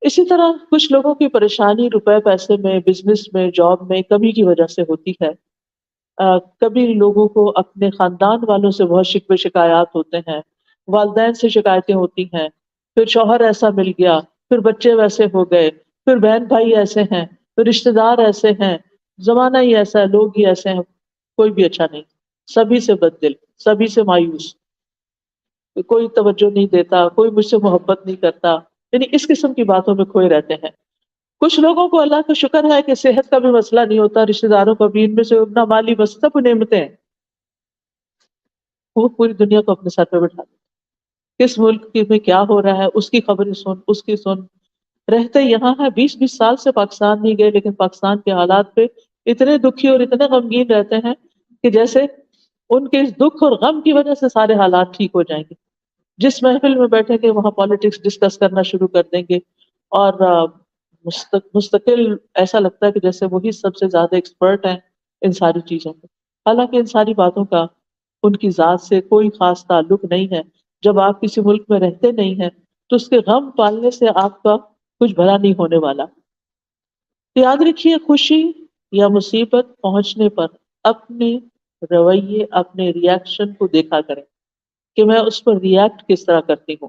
اسی طرح کچھ لوگوں کی پریشانی روپے پیسے میں، بزنس میں، جاب میں کمی کی وجہ سے ہوتی ہے۔ کبھی لوگوں کو اپنے خاندان والوں سے بہت شکوے شکایات ہوتے ہیں، والدین سے شکایتیں ہوتی ہیں، پھر شوہر ایسا مل گیا، پھر بچے ویسے ہو گئے، پھر بہن بھائی ایسے ہیں، پھر رشتہ دار ایسے ہیں، زمانہ ہی ایسا ہے، لوگ ہی ایسے ہیں، کوئی بھی اچھا نہیں، سبھی سے بد دل، سبھی سے مایوس، کوئی توجہ نہیں دیتا، کوئی مجھ سے محبت نہیں کرتا، یعنی اس قسم کی باتوں میں کھوئے رہتے ہیں۔ کچھ لوگوں کو اللہ کا شکر ہے کہ صحت کا بھی مسئلہ نہیں ہوتا، رشتہ داروں کا بھی، ان میں سے اپنا مالی بس سب نعمتیں ہیں، وہ پوری دنیا کو اپنے سر پہ بٹھا دے، کس ملک میں کیا ہو رہا ہے اس کی خبریں سن، اس کی سن، رہتے یہاں ہے، 20 سال سے پاکستان نہیں گئے، لیکن پاکستان کے حالات پہ اتنے دکھی اور اتنے غمگین رہتے ہیں کہ جیسے ان کے اس دکھ اور غم کی وجہ سے سارے حالات ٹھیک ہو جائیں گے۔ جس محفل میں بیٹھیں گے وہاں پالیٹکس ڈسکس کرنا شروع کر دیں گے، اور مستقل ایسا لگتا ہے کہ جیسے وہی سب سے زیادہ ایکسپرٹ ہیں ان ساری چیزوں میں، حالانکہ ان ساری باتوں کا ان کی ذات سے کوئی خاص تعلق نہیں ہے۔ جب آپ کسی ملک میں رہتے نہیں ہیں تو اس کے غم پالنے سے آپ کا کچھ بھلا نہیں ہونے والا۔ یاد رکھیے، خوشی یا مصیبت پہنچنے پر اپنے رویے، اپنے ریاکشن کو دیکھا کریں کہ میں اس پر ریاکٹ کس طرح کرتی ہوں،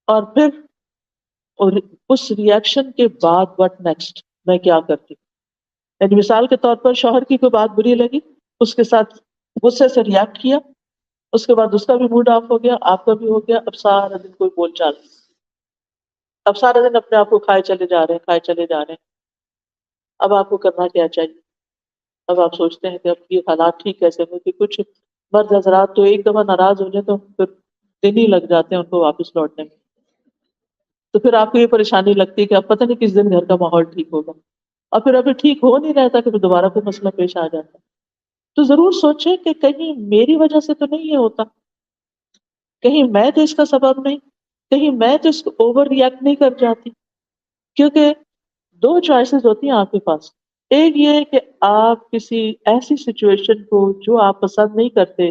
اور پھر اور اس ریاکشن کے بعد وٹ نیکسٹ، میں کیا کرتی ہوں۔ یعنی مثال کے طور پر شوہر کی کوئی بات بری لگی، اس کے ساتھ غصے سے ریاکٹ کیا، اس کے بعد اس کا بھی موڈ آف ہو گیا، آپ کا بھی ہو گیا، اب سارا دن کوئی بول چال نہیں، اب سارا دن اپنے آپ کو کھائے چلے جا رہے ہیں، کھائے چلے جا رہے ہیں۔ اب آپ کو کرنا کیا چاہیے؟ اب آپ سوچتے ہیں کہ اب یہ حالات ٹھیک کیسے ہوں، کہ کچھ مرد حضرات تو ایک دفعہ ناراض ہو جائے تو پھر دن ہی لگ جاتے ہیں ان کو واپس لوٹنے میں، تو پھر آپ کو یہ پریشانی لگتی ہے کہ اب پتہ نہیں کس دن گھر کا ماحول ٹھیک ہوگا، اور پھر ابھی ٹھیک ہو نہیں رہتا کہ پھر دوبارہ کوئی مسئلہ پیش آ جاتا ہے۔ تو ضرور سوچیں کہ کہیں میری وجہ سے تو نہیں یہ ہوتا، کہیں میں تو اس کا سبب نہیں، کہیں میں تو اس کو اوور ریئیکٹ نہیں کر جاتی۔ کیونکہ دو چوائسز ہوتی ہیں آپ کے پاس، ایک یہ ہے کہ آپ کسی ایسی سچویشن کو جو آپ پسند نہیں کرتے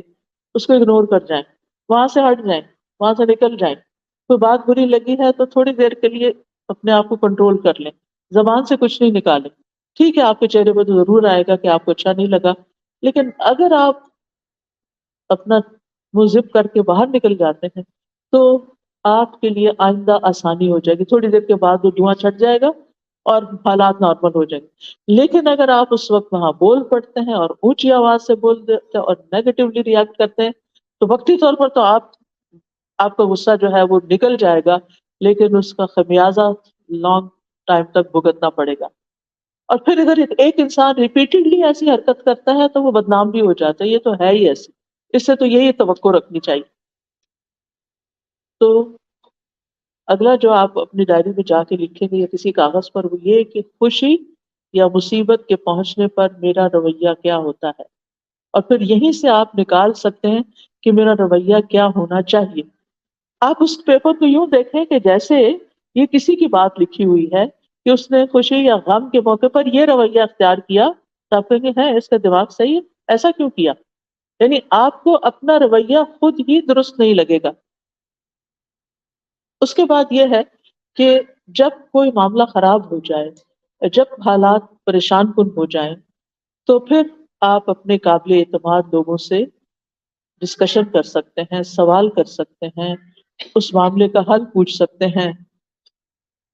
اس کو اگنور کر جائیں، وہاں سے ہٹ جائیں، وہاں سے نکل جائیں۔ کوئی بات بری لگی ہے تو تھوڑی دیر کے لیے اپنے آپ کو کنٹرول کر لیں، زبان سے کچھ نہیں نکالیں۔ ٹھیک ہے، آپ کے چہرے پر تو ضرور آئے گا کہ آپ کو اچھا نہیں لگا، لیکن اگر آپ اپنا منہ زپ کر کے باہر نکل جاتے ہیں تو آپ کے لیے آئندہ آسانی ہو جائے گی، تھوڑی دیر کے بعد وہ دھواں چھٹ جائے گا اور حالات نارمل ہو جائیں گے۔ لیکن اگر آپ اس وقت وہاں بول پڑتے ہیں اور اونچی آواز سے بول دیتے ہیں اور نیگیٹولی ریئیکٹ کرتے ہیں تو وقتی طور پر تو آپ کا غصہ جو ہے وہ نکل جائے گا، لیکن اس کا خمیازہ لانگ ٹائم تک بھگتنا پڑے گا۔ اور پھر اگر ایک انسان ریپیٹڈلی ایسی حرکت کرتا ہے تو وہ بدنام بھی ہو جاتا ہے، یہ تو ہے ہی ایسی، اس سے تو یہی توقع رکھنی چاہیے۔ تو اگلا جو آپ اپنی ڈائری میں جا کے لکھیں گے یا کسی کاغذ پر، وہ یہ کہ خوشی یا مصیبت کے پہنچنے پر میرا رویہ کیا ہوتا ہے، اور پھر یہیں سے آپ نکال سکتے ہیں کہ میرا رویہ کیا ہونا چاہیے۔ آپ اس پیپر کو یوں دیکھیں کہ جیسے یہ کسی کی بات لکھی ہوئی ہے کہ اس نے خوشی یا غم کے موقع پر یہ رویہ اختیار کیا، تو آپ کہیں گے ہے اس کا دماغ صحیح ہے، ایسا کیوں کیا؟ یعنی آپ کو اپنا رویہ خود ہی درست نہیں لگے گا۔ اس کے بعد یہ ہے کہ جب کوئی معاملہ خراب ہو جائے، جب حالات پریشان کن ہو جائیں، تو پھر آپ اپنے قابل اعتماد لوگوں سے ڈسکشن کر سکتے ہیں، سوال کر سکتے ہیں، اس معاملے کا حل پوچھ سکتے ہیں۔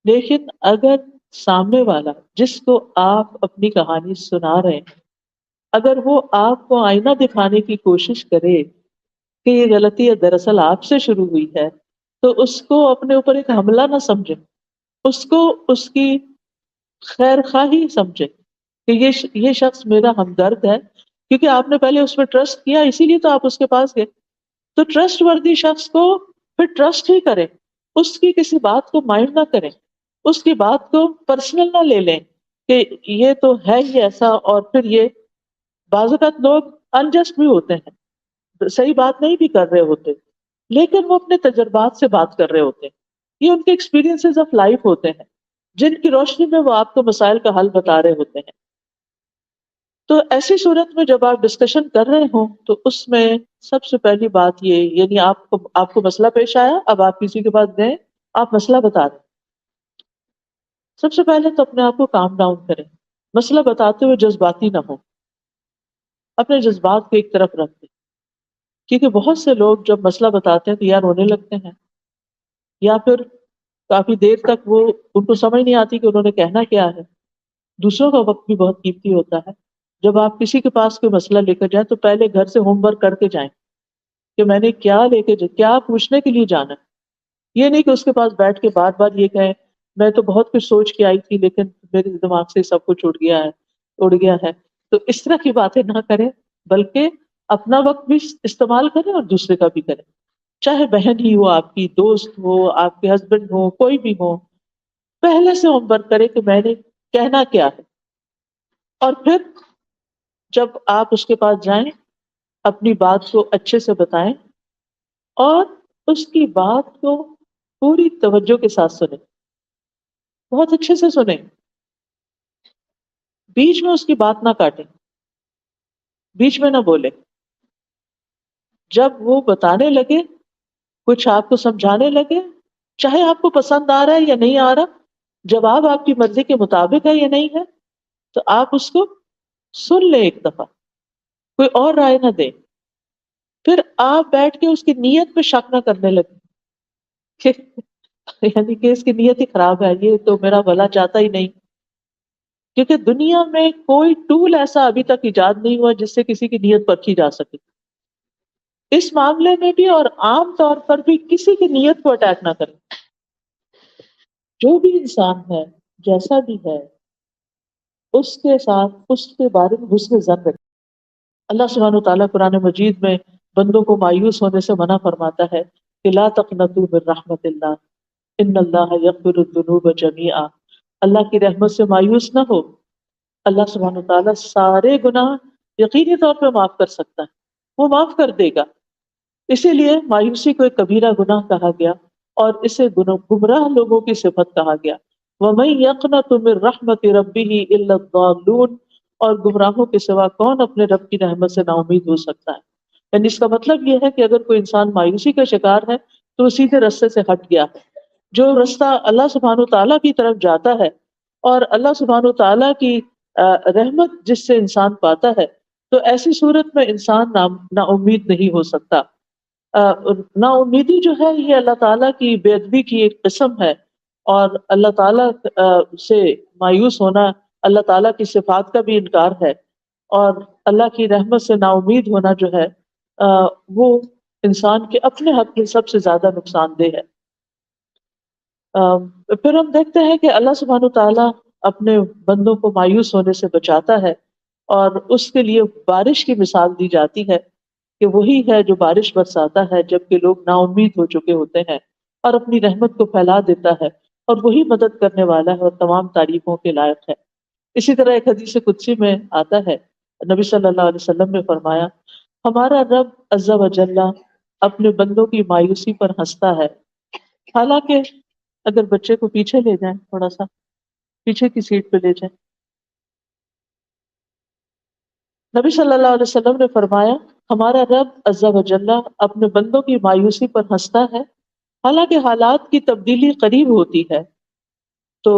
لیکن اگر سامنے والا جس کو آپ اپنی کہانی سنا رہے ہیں، اگر وہ آپ کو آئینہ دکھانے کی کوشش کرے کہ یہ غلطی دراصل آپ سے شروع ہوئی ہے، تو اس کو اپنے اوپر ایک حملہ نہ سمجھے، اس کو اس کی خیر خواہی سمجھے کہ یہ شخص میرا ہمدرد ہے، کیونکہ آپ نے پہلے اس پہ ٹرسٹ کیا، اسی لیے تو آپ اس کے پاس گئے۔ تو ٹرسٹ وردی شخص کو پھر ٹرسٹ ہی کریں، اس کی کسی بات کو مائنڈ نہ کریں، اس کی بات کو پرسنل نہ لے لیں کہ یہ تو ہے ہی ایسا، اور پھر یہ بعض اوقات لوگ انجسٹ بھی ہوتے ہیں، صحیح بات نہیں بھی کر رہے ہوتے، لیکن وہ اپنے تجربات سے بات کر رہے ہوتے ہیں، یہ ان کے ایکسپیرینسز آف لائف ہوتے ہیں جن کی روشنی میں وہ آپ کو مسائل کا حل بتا رہے ہوتے ہیں۔ تو ایسی صورت میں جب آپ ڈسکشن کر رہے ہوں تو اس میں سب سے پہلی بات یہ، یعنی آپ کو مسئلہ پیش آیا، اب آپ کسی کے پاس گئے، آپ مسئلہ بتا دیں سب سے پہلے تو اپنے آپ کو کام ڈاؤن کریں، مسئلہ بتاتے ہوئے جذباتی نہ ہو، اپنے جذبات کو ایک طرف رکھ دیں، کیونکہ بہت سے لوگ جب مسئلہ بتاتے ہیں تو یا رونے لگتے ہیں یا پھر کافی دیر تک وہ ان کو سمجھ نہیں آتی کہ انہوں نے کہنا کیا ہے۔ دوسروں کا وقت بھی بہت قیمتی ہوتا ہے۔ جب آپ کسی کے پاس کوئی مسئلہ لے کر جائیں تو پہلے گھر سے ہوم ورک کر کے جائیں کہ میں نے کیا لے کے کیا پوچھنے کے لیے جانا ہے۔ یہ نہیں کہ اس کے پاس بیٹھ کے بار بار یہ کہیں میں تو بہت کچھ سوچ کے آئی تھی لیکن میرے دماغ سے سب کچھ اڑ گیا ہے۔ تو اس طرح کی باتیں نہ کریں، بلکہ اپنا وقت بھی استعمال کریں اور دوسرے کا بھی کریں، چاہے بہن ہی ہو، آپ کی دوست ہو، آپ کے ہسبینڈ ہو، کوئی بھی ہو، پہلے سے ہوم ورک کریں کہ میں نے کہنا کیا ہے، اور پھر جب آپ اس کے پاس جائیں اپنی بات کو اچھے سے بتائیں اور اس کی بات کو پوری توجہ کے ساتھ سنیں، بہت اچھے سے سنیں، بیچ میں اس کی بات نہ کاٹیں، بیچ میں نہ بولیں۔ جب وہ بتانے لگے، کچھ آپ کو سمجھانے لگے، چاہے آپ کو پسند آ رہا ہے یا نہیں آ رہا، جواب آپ کی مرضی کے مطابق ہے یا نہیں ہے، تو آپ اس کو سن لیں ایک دفعہ، کوئی اور رائے نہ دیں۔ پھر آپ بیٹھ کے اس کی نیت پہ شک نہ کرنے لگے کہ یعنی کہ اس کی نیت ہی خراب ہے، یہ تو میرا بھلا چاہتا ہی نہیں، کیونکہ دنیا میں کوئی ٹول ایسا ابھی تک ایجاد نہیں ہوا جس سے کسی کی نیت پرکھی جا سکے۔ اس معاملے میں بھی اور عام طور پر بھی کسی کی نیت کو اٹیک نہ کریں۔ جو بھی انسان ہے، جیسا بھی ہے، اس کے ساتھ اس کے بارے میں حسن ظن رکھیں۔ اللہ سبحانہ وتعالیٰ قرآن مجید میں بندوں کو مایوس ہونے سے منع فرماتا ہے کہ لا تقنطوا من رحمت اللہ ان اللہ یغفر الذنوب جميعا، اللہ کی رحمت سے مایوس نہ ہو، اللہ سبحانہ وتعالیٰ سارے گناہ یقینی طور پہ معاف کر سکتا ہے، وہ معاف کر دے گا۔ اسی لیے مایوسی کو ایک کبیرہ گناہ کہا گیا اور اسے گمراہ لوگوں کی صفت کہا گیا۔ وَمَن يَقْنَطُ مِن رَحْمَةِ رَبِّهِ إِلَّا الضَّالُّونَ، اور گمراہوں کے سوا کون اپنے رب کی رحمت سے نا امید ہو سکتا ہے؟ یعنی اس کا مطلب یہ ہے کہ اگر کوئی انسان مایوسی کا شکار ہے تو وہ سیدھے رستے سے ہٹ گیا ہے۔ جو رستہ اللہ سبحانہ وتعالیٰ کی طرف جاتا ہے اور اللہ سبحانہ وتعالیٰ کی رحمت جس سے انسان پاتا ہے، تو ایسی صورت میں انسان نا امید نہیں ہو سکتا۔ نا امیدی جو ہے یہ اللہ تعالیٰ کی بے ادبی کی ایک قسم ہے، اور اللہ تعالیٰ سے مایوس ہونا اللہ تعالیٰ کی صفات کا بھی انکار ہے، اور اللہ کی رحمت سے نا امید ہونا جو ہے وہ انسان کے اپنے حق میں سب سے زیادہ نقصان دہ ہے۔ پھر ہم دیکھتے ہیں کہ اللہ سبحانہ تعالیٰ اپنے بندوں کو مایوس ہونے سے بچاتا ہے، اور اس کے لیے بارش کی مثال دی جاتی ہے کہ وہی ہے جو بارش برساتا ہے جبکہ لوگ نا امید ہو چکے ہوتے ہیں، اور اپنی رحمت کو پھیلا دیتا ہے، اور وہی مدد کرنے والا ہے اور تمام تعریفوں کے لائق ہے۔ اسی طرح ایک حدیث قدسی میں آتا ہے، نبی صلی اللہ علیہ وسلم نے فرمایا ہمارا رب عز و جل اپنے بندوں کی مایوسی پر ہنستا ہے، حالانکہ اگر بچے کو پیچھے لے جائیں، تھوڑا سا پیچھے کی سیٹ پہ لے جائیں، نبی صلی اللہ علیہ وسلم نے فرمایا ہمارا رب عز و جل اپنے بندوں کی مایوسی پر ہنستا ہے حالانکہ حالات کی تبدیلی قریب ہوتی ہے۔ تو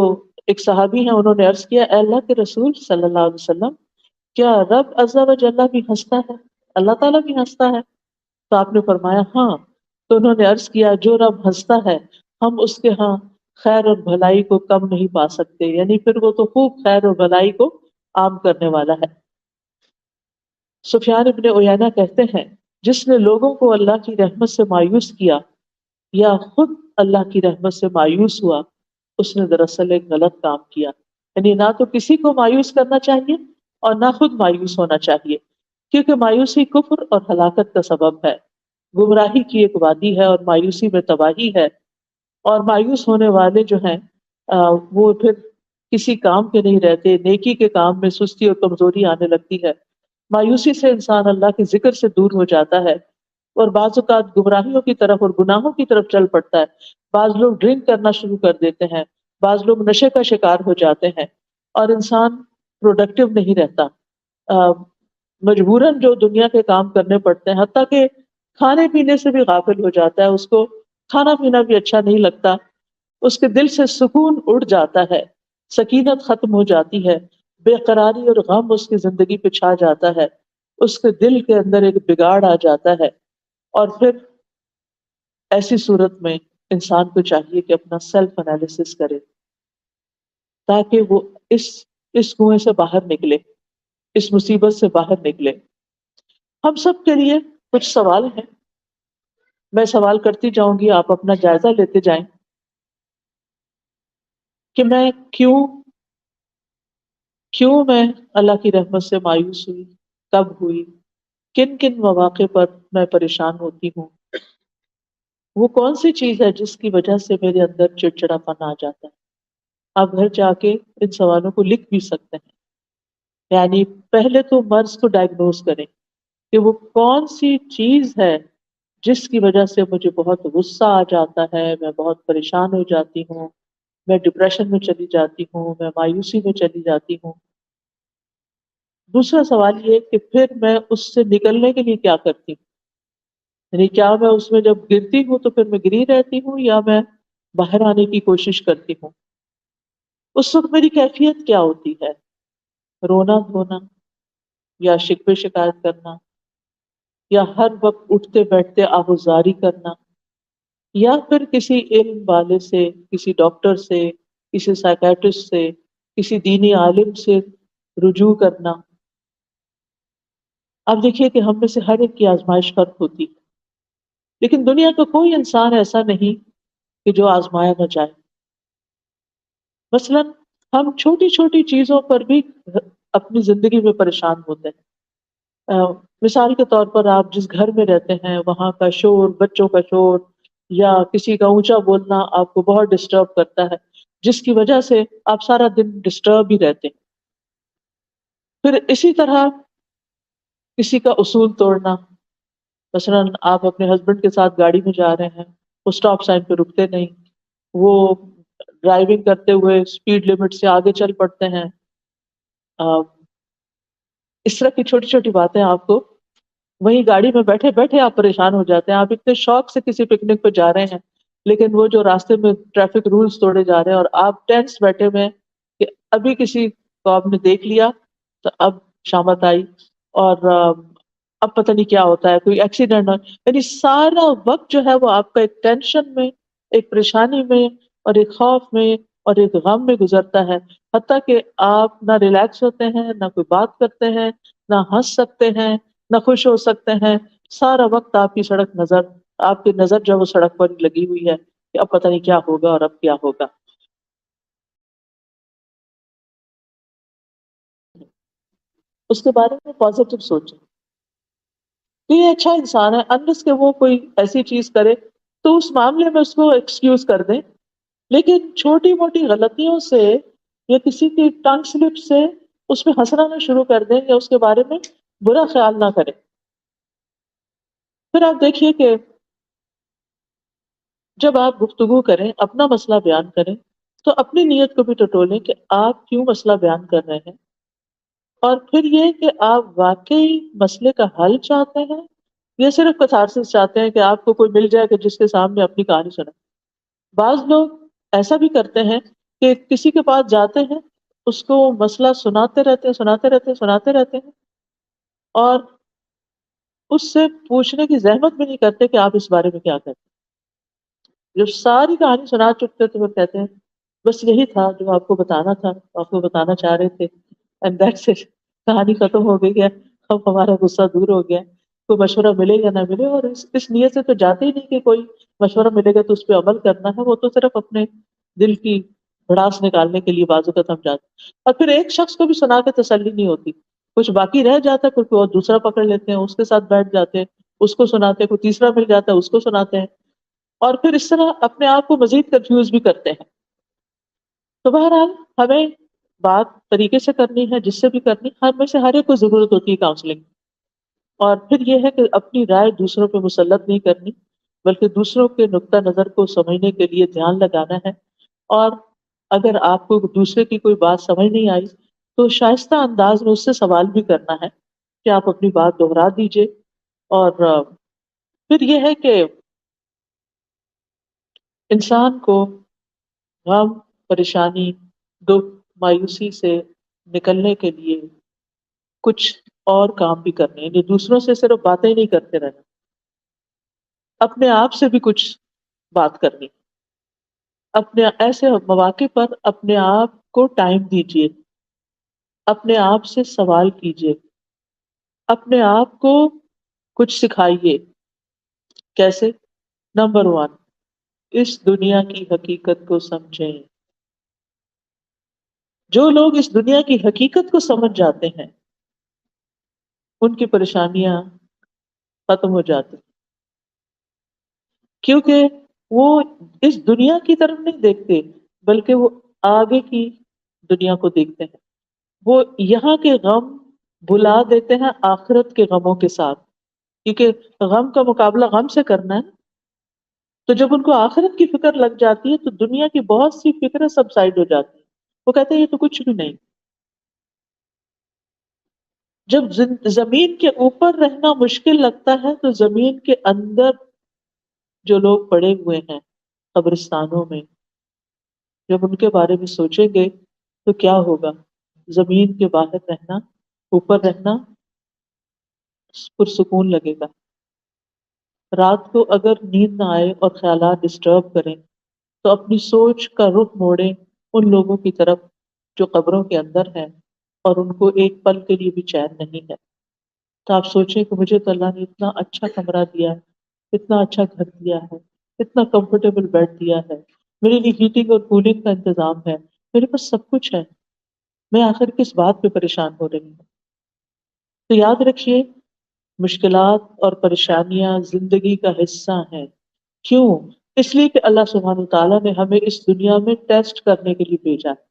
ایک صحابی ہیں، انہوں نے عرض کیا اے اللہ کے رسول صلی اللہ علیہ وسلم، کیا رب عز و جل بھی ہنستا ہے، اللہ تعالیٰ بھی ہنستا ہے؟ تو آپ نے فرمایا ہاں۔ تو انہوں نے عرض کیا جو رب ہنستا ہے ہم اس کے ہاں خیر اور بھلائی کو کم نہیں پا سکتے، یعنی پھر وہ تو خوب خیر اور بھلائی کو عام کرنے والا ہے۔ سفیان ابن عیینہ کہتے ہیں جس نے لوگوں کو اللہ کی رحمت سے مایوس کیا یا خود اللہ کی رحمت سے مایوس ہوا، اس نے دراصل ایک غلط کام کیا۔ یعنی نہ تو کسی کو مایوس کرنا چاہیے اور نہ خود مایوس ہونا چاہیے، کیونکہ مایوسی کفر اور ہلاکت کا سبب ہے، گمراہی کی ایک وادی ہے اور مایوسی میں تباہی ہے، اور مایوس ہونے والے جو ہیں وہ پھر کسی کام کے نہیں رہتے، نیکی کے کام میں سستی اور کمزوری آنے لگتی ہے۔ مایوسی سے انسان اللہ کے ذکر سے دور ہو جاتا ہے، اور بعض اوقات گمراہیوں کی طرف اور گناہوں کی طرف چل پڑتا ہے۔ بعض لوگ ڈرنک کرنا شروع کر دیتے ہیں، بعض لوگ نشے کا شکار ہو جاتے ہیں، اور انسان پروڈکٹیو نہیں رہتا، مجبوراً جو دنیا کے کام کرنے پڑتے ہیں، حتیٰ کہ کھانے پینے سے بھی غافل ہو جاتا ہے، اس کو کھانا پینا بھی اچھا نہیں لگتا، اس کے دل سے سکون اڑ جاتا ہے۔ سکینت ختم ہو جاتی ہے، بے قراری اور غم اس کی زندگی پہ چھا جاتا ہے، اس کے دل کے اندر ایک بگاڑ آ جاتا ہے، اور پھر ایسی صورت میں انسان کو چاہیے کہ اپنا سیلف انالیسس کرے تاکہ وہ اس اس کنویں سے باہر نکلے، اس مصیبت سے باہر نکلے۔ ہم سب کے لیے کچھ سوال ہیں، میں سوال کرتی جاؤں گی، آپ اپنا جائزہ لیتے جائیں کہ میں کیوں میں اللہ کی رحمت سے مایوس ہوئی، کب ہوئی، کن کن مواقع پر میں پریشان ہوتی ہوں، وہ کون سی چیز ہے جس کی وجہ سے میرے اندر چڑچڑاپن آ جاتا ہے۔ آپ گھر جا کے ان سوالوں کو لکھ بھی سکتے ہیں، یعنی پہلے تو مرض کو ڈائگنوز کریں کہ وہ کون سی چیز ہے جس کی وجہ سے مجھے بہت غصہ آ جاتا ہے، میں بہت پریشان ہو جاتی ہوں، میں ڈپریشن میں چلی جاتی ہوں، میں مایوسی میں چلی جاتی ہوں۔ دوسرا سوال یہ کہ پھر میں اس سے نکلنے کے لیے کیا کرتی ہوں، یعنی کیا میں اس میں جب گرتی ہوں تو پھر میں گری رہتی ہوں یا میں باہر آنے کی کوشش کرتی ہوں۔ اس وقت میری کیفیت کیا ہوتی ہے، رونا دھونا یا شکوے شکایت کرنا یا ہر وقت اٹھتے بیٹھتے آہوازاری کرنا یا پھر کسی علم والے سے، کسی ڈاکٹر سے، کسی سائیکیٹرسٹ سے، کسی دینی عالم سے رجوع کرنا۔ اب دیکھیے کہ ہم میں سے ہر ایک کی آزمائش فرق ہوتی ہے، لیکن دنیا کا کوئی انسان ایسا نہیں کہ جو آزمایا نہ جائے۔ مثلاً ہم چھوٹی چھوٹی چیزوں پر بھی اپنی زندگی میں پریشان ہوتے ہیں۔ مثال کے طور پر آپ جس گھر میں رہتے ہیں وہاں کا شور، بچوں کا شور یا کسی کا اونچا بولنا آپ کو بہت ڈسٹرب کرتا ہے، جس کی وجہ سے آپ سارا دن ڈسٹرب ہی رہتے ہیں۔ پھر اسی طرح کسی کا اصول توڑنا، مثلاً آپ اپنے ہسبینڈ کے ساتھ گاڑی میں جا رہے ہیں، وہ اسٹاپ سائن پہ رکتے نہیں، وہ ڈرائیونگ کرتے ہوئے اسپیڈ لمٹ سے آگے چل پڑتے ہیں۔ آ، اس طرح کی چھوٹی چھوٹی باتیں آپ کو، وہیں گاڑی میں بیٹھے بیٹھے آپ پریشان ہو جاتے ہیں۔ آپ اتنے شوق سے کسی پکنک پہ جا رہے ہیں لیکن وہ جو راستے میں ٹریفک رولز توڑے جا رہے ہیں اور آپ ٹینس بیٹھے ہوئے ہیں کہ ابھی کسی کو آپ نے دیکھ لیا تو اب شامت آئی، اور اب پتہ نہیں کیا ہوتا ہے، کوئی ایکسیڈنٹ، یعنی سارا وقت جو ہے وہ آپ کا ایک ٹینشن میں، ایک پریشانی میں اور ایک خوف میں اور ایک غم میں گزرتا ہے، حتیٰ کہ آپ نہ ریلیکس ہوتے ہیں، نہ کوئی بات کرتے ہیں، نہ ہنس سکتے ہیں، نہ خوش ہو سکتے ہیں۔ سارا وقت آپ کی نظر جو ہے وہ سڑک پر لگی ہوئی ہے کہ اب پتہ نہیں کیا ہوگا اور اب کیا ہوگا۔ اس کے بارے میں پازیٹیو سوچیں کہ یہ اچھا انسان ہے، انلس کہ وہ کوئی ایسی چیز کرے تو اس معاملے میں اس کو ایکسکیوز کر دیں، لیکن چھوٹی موٹی غلطیوں سے یا کسی کی ٹنگ سلپ سے اس پہ ہنسنا نہ شروع کر دیں یا اس کے بارے میں برا خیال نہ کریں۔ پھر آپ دیکھیے کہ جب آپ گفتگو کریں، اپنا مسئلہ بیان کریں، تو اپنی نیت کو بھی ٹٹولیں کہ آپ کیوں مسئلہ بیان کر رہے ہیں، اور پھر یہ کہ آپ واقعی مسئلے کا حل چاہتے ہیں یا صرف کتھارسس چاہتے ہیں کہ آپ کو کوئی مل جائے کہ جس کے سامنے اپنی کہانی سنائے۔ بعض لوگ ایسا بھی کرتے ہیں کہ کسی کے پاس جاتے ہیں، اس کو مسئلہ سناتے رہتے ہیں، سناتے رہتے ہیں، سناتے رہتے ہیں، اور اس سے پوچھنے کی زحمت بھی نہیں کرتے کہ آپ اس بارے میں کیا کہتے ہیں۔ جب ساری کہانی سنا چکتے تو وہ کہتے ہیں بس یہی تھا جو آپ کو بتانا تھا، آپ کو بتانا چاہ رہے تھے، اینڈ دیٹس اٹ، کہانی ختم ہو گئی ہے، اب ہمارا غصہ دور ہو گیا۔ کوئی مشورہ ملے یا نہ ملے، اور اس نیت سے تو جاتے ہی نہیں کہ کوئی مشورہ ملے گا تو اس پہ عمل کرنا ہے، وہ تو صرف اپنے دل کی بھڑاس نکالنے کے لیے بازو کا تھم جاتے ہیں۔ اور پھر ایک شخص کو بھی سنا کے تسلی نہیں ہوتی، کچھ باقی رہ جاتا ہے، کوئی اور دوسرا پکڑ لیتے ہیں، اس کے ساتھ بیٹھ جاتے ہیں، اس کو سناتے ہیں، کوئی تیسرا مل جاتا ہے، اس کو سناتے ہیں، اور پھر اس طرح اپنے آپ کو مزید کنفیوز بھی کرتے ہیں۔ تو بہرحال ہمیں بات طریقے سے کرنی ہے، جس سے بھی کرنی، ہر میں سے ہر ایک کو ضرورت ہوتی ہے کاؤنسلنگ، اور پھر یہ ہے کہ اپنی رائے دوسروں پہ مسلط نہیں کرنی، بلکہ دوسروں کے نقطہ نظر کو سمجھنے کے لیے دھیان لگانا ہے، اور اگر آپ کو دوسرے کی کوئی بات سمجھ نہیں آئی تو شائستہ انداز میں اس سے سوال بھی کرنا ہے کہ آپ اپنی بات دوہرا دیجئے۔ اور پھر یہ ہے کہ انسان کو غم، پریشانی، دکھ مایوسی سے نکلنے کے لیے کچھ اور کام بھی کرنے، یعنی دوسروں سے صرف باتیں نہیں کرتے رہنا، اپنے آپ سے بھی کچھ بات کرنی، اپنے ایسے مواقع پر اپنے آپ کو ٹائم دیجیے، اپنے آپ سے سوال کیجیے، اپنے آپ کو کچھ سکھائیے۔ کیسے؟ نمبر ون، اس دنیا کی حقیقت کو سمجھیں۔ جو لوگ اس دنیا کی حقیقت کو سمجھ جاتے ہیں ان کی پریشانیاں ختم ہو جاتی ہیں، کیونکہ وہ اس دنیا کی طرف نہیں دیکھتے بلکہ وہ آگے کی دنیا کو دیکھتے ہیں۔ وہ یہاں کے غم بھلا دیتے ہیں آخرت کے غموں کے ساتھ، کیونکہ غم کا مقابلہ غم سے کرنا ہے۔ تو جب ان کو آخرت کی فکر لگ جاتی ہے تو دنیا کی بہت سی فکریں سب سائڈ ہو جاتی ہیں، وہ کہتے ہیں یہ تو کچھ بھی نہیں۔ جب زمین کے اوپر رہنا مشکل لگتا ہے تو زمین کے اندر جو لوگ پڑے ہوئے ہیں قبرستانوں میں، جب ان کے بارے میں سوچیں گے تو کیا ہوگا؟ زمین کے باہر رہنا، اوپر رہنا پرسکون لگے گا۔ رات کو اگر نیند نہ آئے اور خیالات ڈسٹرب کریں تو اپنی سوچ کا رخ موڑیں ان لوگوں کی طرف جو قبروں کے اندر ہیں اور ان کو ایک پل کے لیے بھی چین نہیں ہے۔ تو آپ سوچیں کہ مجھے تو اللہ نے اتنا اچھا کمرہ دیا ہے، اتنا اچھا گھر دیا ہے، اتنا کمفرٹیبل بیڈ دیا ہے، میرے لیے ہیٹنگ اور کولنگ کا انتظام ہے، میرے پاس سب کچھ ہے، میں آخر کس بات پہ پریشان ہو رہی ہوں؟ تو یاد رکھیے، مشکلات اور پریشانیاں زندگی کا حصہ ہیں۔ کیوں؟ اس لیے کہ اللہ سبحانہ وتعالیٰ نے ہمیں اس دنیا میں ٹیسٹ کرنے کے لیے بھیجا ہے۔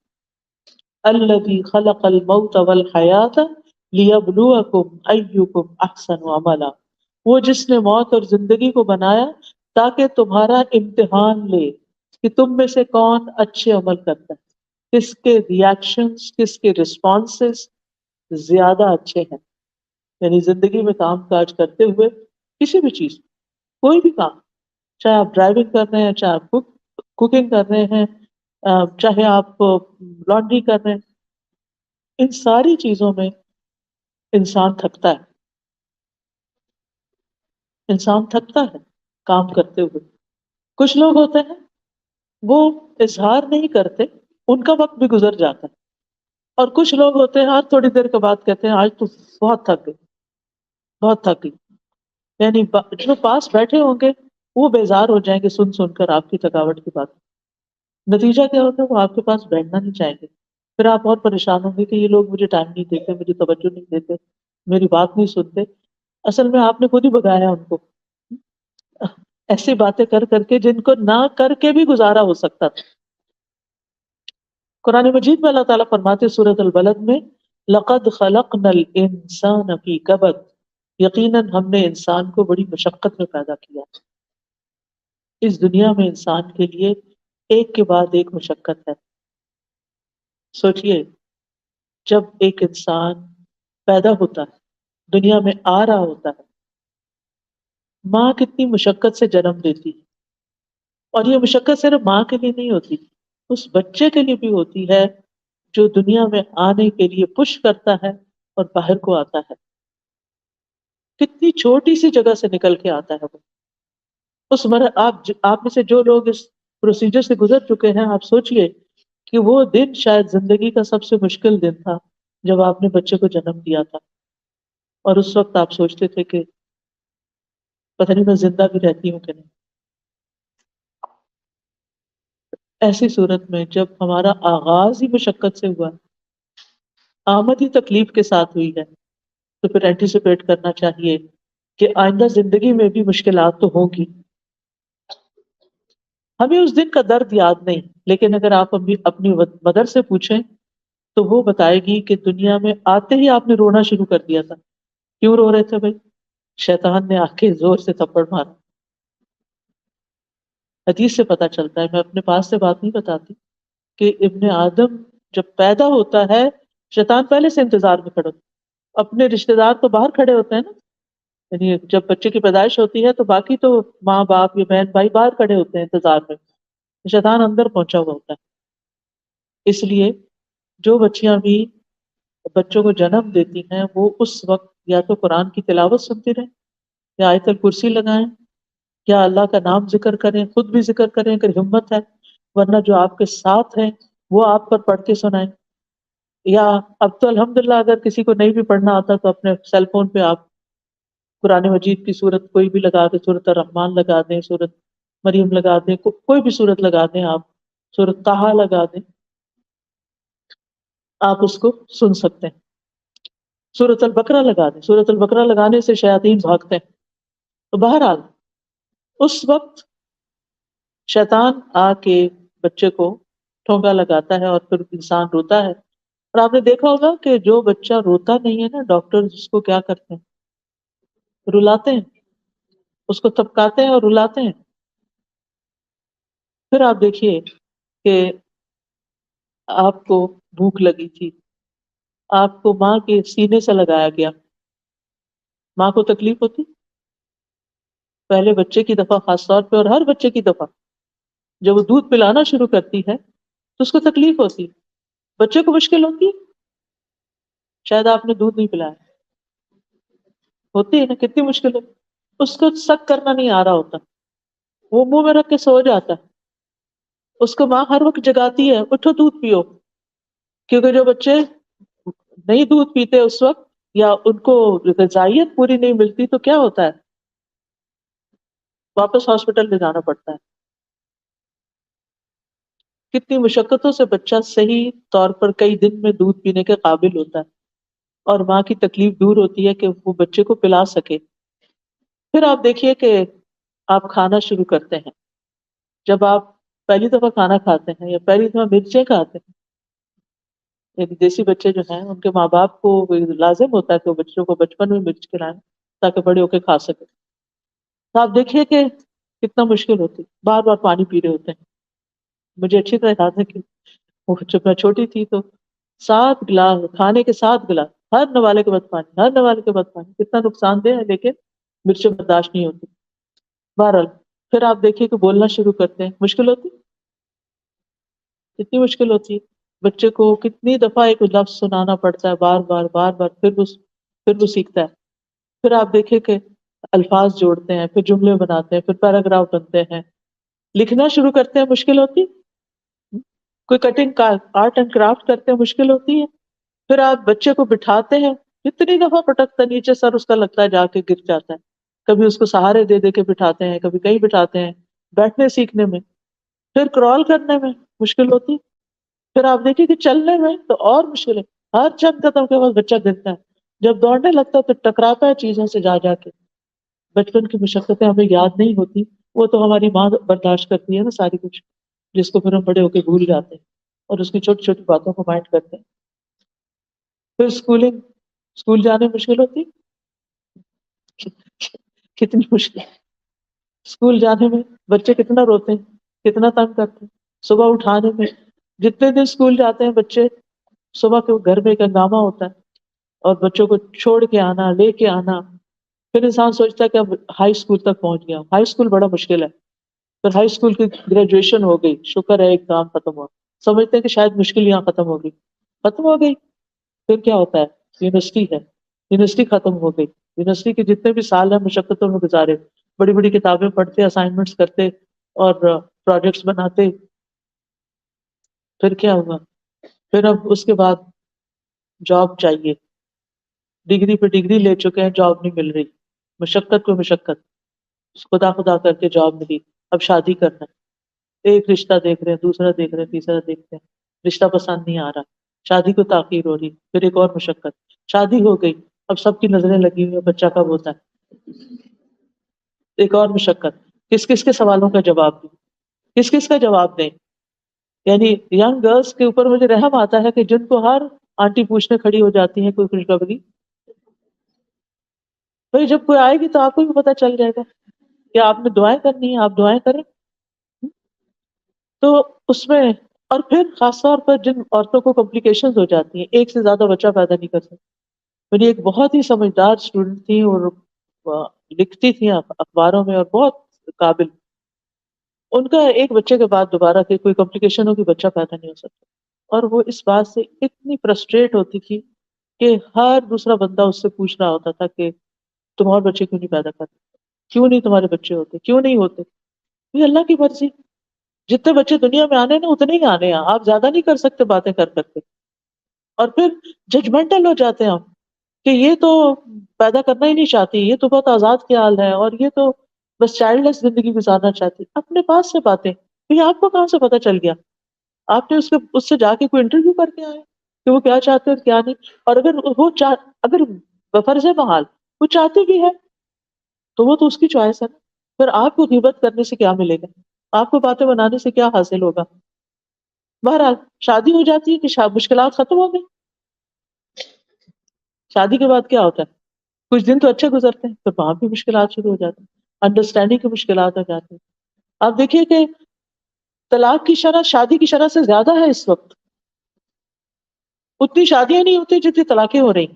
الذی خلق الموت والحیات لیبلوکم ایکم احسن عملا، وہ جس نے موت اور زندگی کو بنایا تاکہ تمہارا امتحان لے کہ تم میں سے کون اچھے عمل کرتا ہے، کس کے ریاکشنز، کس کے رسپانسز زیادہ اچھے ہیں۔ یعنی زندگی میں کام کاج کرتے ہوئے کسی بھی چیز، کوئی بھی کام، چاہے آپ ڈرائیونگ کر رہے ہیں، چاہے آپ کوکنگ کر رہے ہیں، چاہے آپ لانڈری کر رہے ہیں، ان ساری چیزوں میں انسان تھکتا ہے، انسان تھکتا ہے کام کرتے ہوئے۔ کچھ لوگ ہوتے ہیں وہ اظہار نہیں کرتے، ان کا وقت بھی گزر جاتا ہے، اور کچھ لوگ ہوتے ہیں ہر تھوڑی دیر کے بعد کہتے ہیں آج تو بہت تھک گئی، بہت تھک گئی۔ یعنی جو پاس بیٹھے ہوں گے وہ بیزار ہو جائیں گے سن سن کر آپ کی تھکاوٹ کی بات۔ نتیجہ کیا ہوتا ہے؟ وہ آپ کے پاس بیٹھنا نہیں چاہیں گے، پھر آپ اور پریشان ہوں گے کہ یہ لوگ مجھے ٹائم نہیں دیتے، مجھے توجہ نہیں دیتے، میری بات نہیں سنتے۔ اصل میں آپ نے خود ہی بگایا ان کو، ایسی باتیں کر کر کے جن کو نہ کر کے بھی گزارا ہو سکتا تھا۔ قرآن مجید میں اللہ تعالیٰ فرماتے سورۃ البلد میں، لقد خلقنا الانسان فی کبد، یقیناً ہم نے انسان کو بڑی مشقت میں پیدا کیا۔ اس دنیا میں انسان کے لیے ایک کے بعد ایک مشقت ہے۔ سوچئے، جب ایک انسان پیدا ہوتا ہے، دنیا میں آ رہا ہوتا ہے، ماں کتنی مشقت سے جنم دیتی ہے، اور یہ مشقت صرف ماں کے لیے نہیں ہوتی، اس بچے کے لیے بھی ہوتی ہے جو دنیا میں آنے کے لیے پش کرتا ہے اور باہر کو آتا ہے۔ کتنی چھوٹی سی جگہ سے نکل کے آتا ہے وہ۔ آپ میں سے جو لوگ اس پروسیجر سے گزر چکے ہیں، آپ سوچئے کہ وہ دن شاید زندگی کا سب سے مشکل دن تھا جب آپ نے بچے کو جنم دیا تھا، اور اس وقت آپ سوچتے تھے کہ پتہ نہیں میں زندہ بھی رہتی ہوں کہ نہیں۔ ایسی صورت میں جب ہمارا آغاز ہی مشقت سے ہوا، آمد ہی تکلیف کے ساتھ ہوئی ہے، تو پھر اینٹیسپیٹ کرنا چاہیے کہ آئندہ زندگی میں بھی مشکلات تو ہوں گی۔ ہمیں اس دن کا درد یاد نہیں، لیکن اگر آپ اپنی مدر سے پوچھیں تو وہ بتائے گی کہ دنیا میں آتے ہی آپ نے رونا شروع کر دیا تھا۔ کیوں رو رہے تھے بھائی؟ شیطان نے آ کے زور سے تھپڑ مارا۔ حدیث سے پتہ چلتا ہے، میں اپنے پاس سے بات نہیں بتاتی، کہ ابن آدم جب پیدا ہوتا ہے شیطان پہلے سے انتظار میں کھڑا ہوتا ہے۔ اپنے رشتہ دار تو باہر کھڑے ہوتے ہیں نا، یعنی جب بچے کی پیدائش ہوتی ہے تو باقی تو ماں باپ یا بہن بھائی باہر کھڑے ہوتے ہیں انتظار میں، شیطان اندر پہنچا ہوا ہوتا ہے۔ اس لیے جو بچیاں بھی بچوں کو جنم دیتی ہیں وہ اس وقت یا تو قرآن کی تلاوت سنتی رہیں یا آیت الکرسی لگائیں یا اللہ کا نام ذکر کریں، خود بھی ذکر کریں اگر ہمت ہے، ورنہ جو آپ کے ساتھ ہیں وہ آپ پر پڑھ کے سنائیں. یا اب تو الحمدللہ اگر کسی کو نہیں بھی پڑھنا آتا تو اپنے سیل فون پہ آپ قرآن مجید کی صورت کوئی بھی لگا دیں، صورت الرحمن لگا دیں، صورت مریم لگا دیں، کوئی بھی صورت لگا دیں، آپ صورت طٰہٰ لگا دیں، آپ اس کو سن سکتے ہیں. سورۃ البقرہ لگا دیں، سورۃ البقرہ لگانے سے شیاطین بھاگتے ہیں. تو بہرحال اس وقت شیطان آ کے بچے کو ٹھونگا لگاتا ہے اور پھر انسان روتا ہے. اور آپ نے دیکھا ہوگا کہ جو بچہ روتا نہیں ہے نا، ڈاکٹر اس کو کیا کرتے ہیں؟ رلاتے ہیں، اس کو تھپکاتے ہیں اور رلاتے ہیں. پھر آپ دیکھیے کہ آپ کو بھوک لگی تھی، آپ کو ماں کے سینے سے لگایا گیا، ماں کو تکلیف ہوتی؟ پہلے بچے کی دفعہ خاص طور پہ اور ہر بچے کی دفعہ جب وہ دودھ پلانا شروع کرتی ہے تو اس کو تکلیف ہوتی. بچے کو مشکل ہوتی ہے، شاید آپ نے دودھ نہیں پلایا، ہوتی ہے نا، کتنی مشکل ہوتی. اس کو سک کرنا نہیں آ رہا ہوتا، وہ منہ میں رکھ کے سو جاتا ہے. اس کو ماں ہر وقت جگاتی ہے، اٹھو دودھ پیو. کیونکہ جو بچے نہیں دودھ پیتے اس وقت یا ان کو غذائیت پوری نہیں ملتی تو کیا ہوتا ہے؟ واپس ہاسپٹل لے جانا پڑتا ہے. کتنی مشقتوں سے بچہ صحیح طور پر کئی دن میں دودھ پینے کے قابل ہوتا ہے اور ماں کی تکلیف دور ہوتی ہے کہ وہ بچے کو پلا سکے. پھر آپ دیکھیے کہ آپ کھانا شروع کرتے ہیں. جب آپ پہلی دفعہ کھانا کھاتے ہیں یا پہلی دفعہ مرچیں کھاتے ہیں، یعنی دیسی بچے جو ہیں ان کے ماں باپ کو لازم ہوتا ہے کہ وہ بچوں کو بچپن میں مرچ کھلائیں تاکہ بڑے ہو کے کھا سکیں. تو آپ دیکھیے کہ کتنا مشکل ہوتی، بار بار پانی پی رہے ہوتے ہیں. مجھے اچھی طرح یاد ہے کہ وہ جب میں چھوٹی تھی تو 7 گلاس کھانے کے 7 گلاس، ہر نوالے کے بعد پانی، ہر نوالے کے بعد پانی. کتنا نقصان دہ ہے لیکن مرچیں برداشت نہیں ہوتی. بہرحال پھر آپ دیکھیے کہ بولنا شروع کرتے ہیں، مشکل ہوتی، کتنی مشکل ہوتی ہے. بچے کو کتنی دفعہ ایک لفظ سنانا پڑتا ہے، بار بار بار بار، پھر وہ سیکھتا ہے. پھر آپ دیکھیں کہ الفاظ جوڑتے ہیں، پھر جملے بناتے ہیں، پھر پیراگراف بنتے ہیں، لکھنا شروع کرتے ہیں، مشکل ہوتی. کوئی کٹنگ کا آرٹ اینڈ کرافٹ کرتے ہیں، مشکل ہوتی ہے. پھر آپ بچے کو بٹھاتے ہیں، کتنی دفعہ پٹکتا ہے نیچے، سر اس کا لگتا ہے جا کے گر جاتا ہے. کبھی اس کو سہارے دے دے کے بٹھاتے ہیں، کبھی کہیں بٹھاتے ہیں. بیٹھنے سیکھنے میں، پھر کرال کرنے میں مشکل ہوتی. پھر آپ دیکھیں کہ چلنے میں تو اور مشکل ہے. ہر چند قدم کے بعد بچہ گرتا ہے. جب دوڑنے لگتا ہے تو ٹکراتا ہے چیزوں سے جا جا کے. بچپن کی مشقتیں ہمیں یاد نہیں ہوتی، وہ تو ہماری ماں برداشت کرتی ہے نا ساری کچھ، جس کو پھر ہم بڑے ہو کے بھول جاتے ہیں اور اس کی چھوٹی چھوٹی باتوں کو مائنڈ کرتے ہیں. پھر اسکول جانے میں مشکل ہوتی. کتنی مشکل اسکول جانے میں، بچے کتنا روتے ہیں، کتنا تنگ کرتے ہیں. صبح اٹھانے میں، جتنے دن اسکول جاتے ہیں بچے، صبح کے گھر میں ایک ہنگامہ ہوتا ہے اور بچوں کو چھوڑ کے آنا، لے کے آنا. پھر انسان سوچتا ہے کہ اب ہائی اسکول تک پہنچ گیا. ہائی اسکول بڑا مشکل ہے. پھر ہائی اسکول کی گریجویشن ہو گئی، شکر ہے ایگزام ختم ہوا. سمجھتے ہیں کہ شاید مشکل یہاں ختم ہو گئی، ختم ہو گئی. پھر کیا ہوتا ہے؟ یونیورسٹی ہے، یونیورسٹی ختم ہو گئی. یونیورسٹی کے جتنے بھی سال ہیں مشقتوں میں گزارے، بڑی بڑی کتابیں پڑھتے، اسائنمنٹس کرتے اور پروجیکٹس بناتے. پھر کیا ہوا؟ پھر اب اس کے بعد جاب چاہیے، ڈگری پہ ڈگری لے چکے ہیں، جاب نہیں مل رہی. مشقت کو مشقت، خدا خدا کر کے جاب ملی. اب شادی کرنا ہے، ایک رشتہ دیکھ رہے ہیں، دوسرا دیکھ رہے ہیں، تیسرا دیکھتے ہیں، رشتہ پسند نہیں آ رہا، شادی کو تاخیر ہو رہی. پھر ایک اور مشقت، شادی ہو گئی، اب سب کی نظریں لگی ہوئی ہیں بچہ کب ہوتا ہے. ایک اور مشقت، کس کس کے سوالوں کا جواب دیں، کس کس کا جواب دیں. یعنی ینگ گرلس کے اوپر مجھے رحم آتا ہے کہ جن کو ہر آنٹی پوچھنے کھڑی ہو جاتی ہیں کوئی خوشخبری. بھئی جب کوئی آئے گی تو آپ کو بھی پتہ چل جائے گا کہ آپ نے دعائیں کرنی ہیں، آپ دعائیں کریں. تو اس میں، اور پھر خاص طور پر جن عورتوں کو کمپلیکیشنز ہو جاتی ہیں، ایک سے زیادہ بچہ پیدا نہیں کر سکتی. میری ایک بہت ہی سمجھدار اسٹوڈنٹ تھی اور لکھتی تھی اخباروں میں اور بہت قابل. ان کا ایک بچے کے بعد دوبارہ کہ کوئی کمپلیکیشن ہو کہ بچہ پیدا نہیں ہو سکتا. اور وہ اس بات سے اتنی فرسٹریٹ ہوتی تھی کہ ہر دوسرا بندہ اس سے پوچھ رہا ہوتا تھا کہ تم اور بچے کیوں نہیں پیدا کرتے، کیوں نہیں تمہارے بچے ہوتے، کیوں نہیں ہوتے؟ یہ اللہ کی مرضی، جتنے بچے دنیا میں آنے نا اتنے ہی آنے ہیں، آپ زیادہ نہیں کر سکتے باتیں کر کر کے. اور پھر ججمنٹل ہو جاتے ہیں ہم کہ یہ تو پیدا کرنا ہی نہیں چاہتی، یہ تو بہت آزاد خیال ہے، اور یہ تو بس چائلڈ لیس زندگی گزارنا چاہتی. اپنے پاس سے باتیں یہ آپ کو کہاں سے پتا چل گیا؟ آپ نے اس سے جا کے کوئی انٹرویو کر کے آئے کہ وہ کیا چاہتے ہیں اور کیا نہیں؟ اور اگر بفرض محال وہ چاہتی بھی ہے تو وہ تو اس کی چوائس ہے نا. پھر آپ کو غیبت کرنے سے کیا ملے گا؟ آپ کو باتیں بنانے سے کیا حاصل ہوگا؟ بہرحال شادی ہو جاتی ہے کہ مشکلات ختم ہو گئی. شادی کے بعد کیا ہوتا ہے؟ کچھ دن تو اچھے گزرتے ہیں، پھر وہاں بھی مشکلات شروع ہو جاتی ہیں، انڈرسٹینڈنگ کی مشکلات ہو جاتی ہیں. آپ دیکھیے کہ طلاق کی شرح شادی کی شرح سے زیادہ ہے اس وقت. اتنی شادیاں نہیں ہوتی جتنی طلاقیں ہو رہی.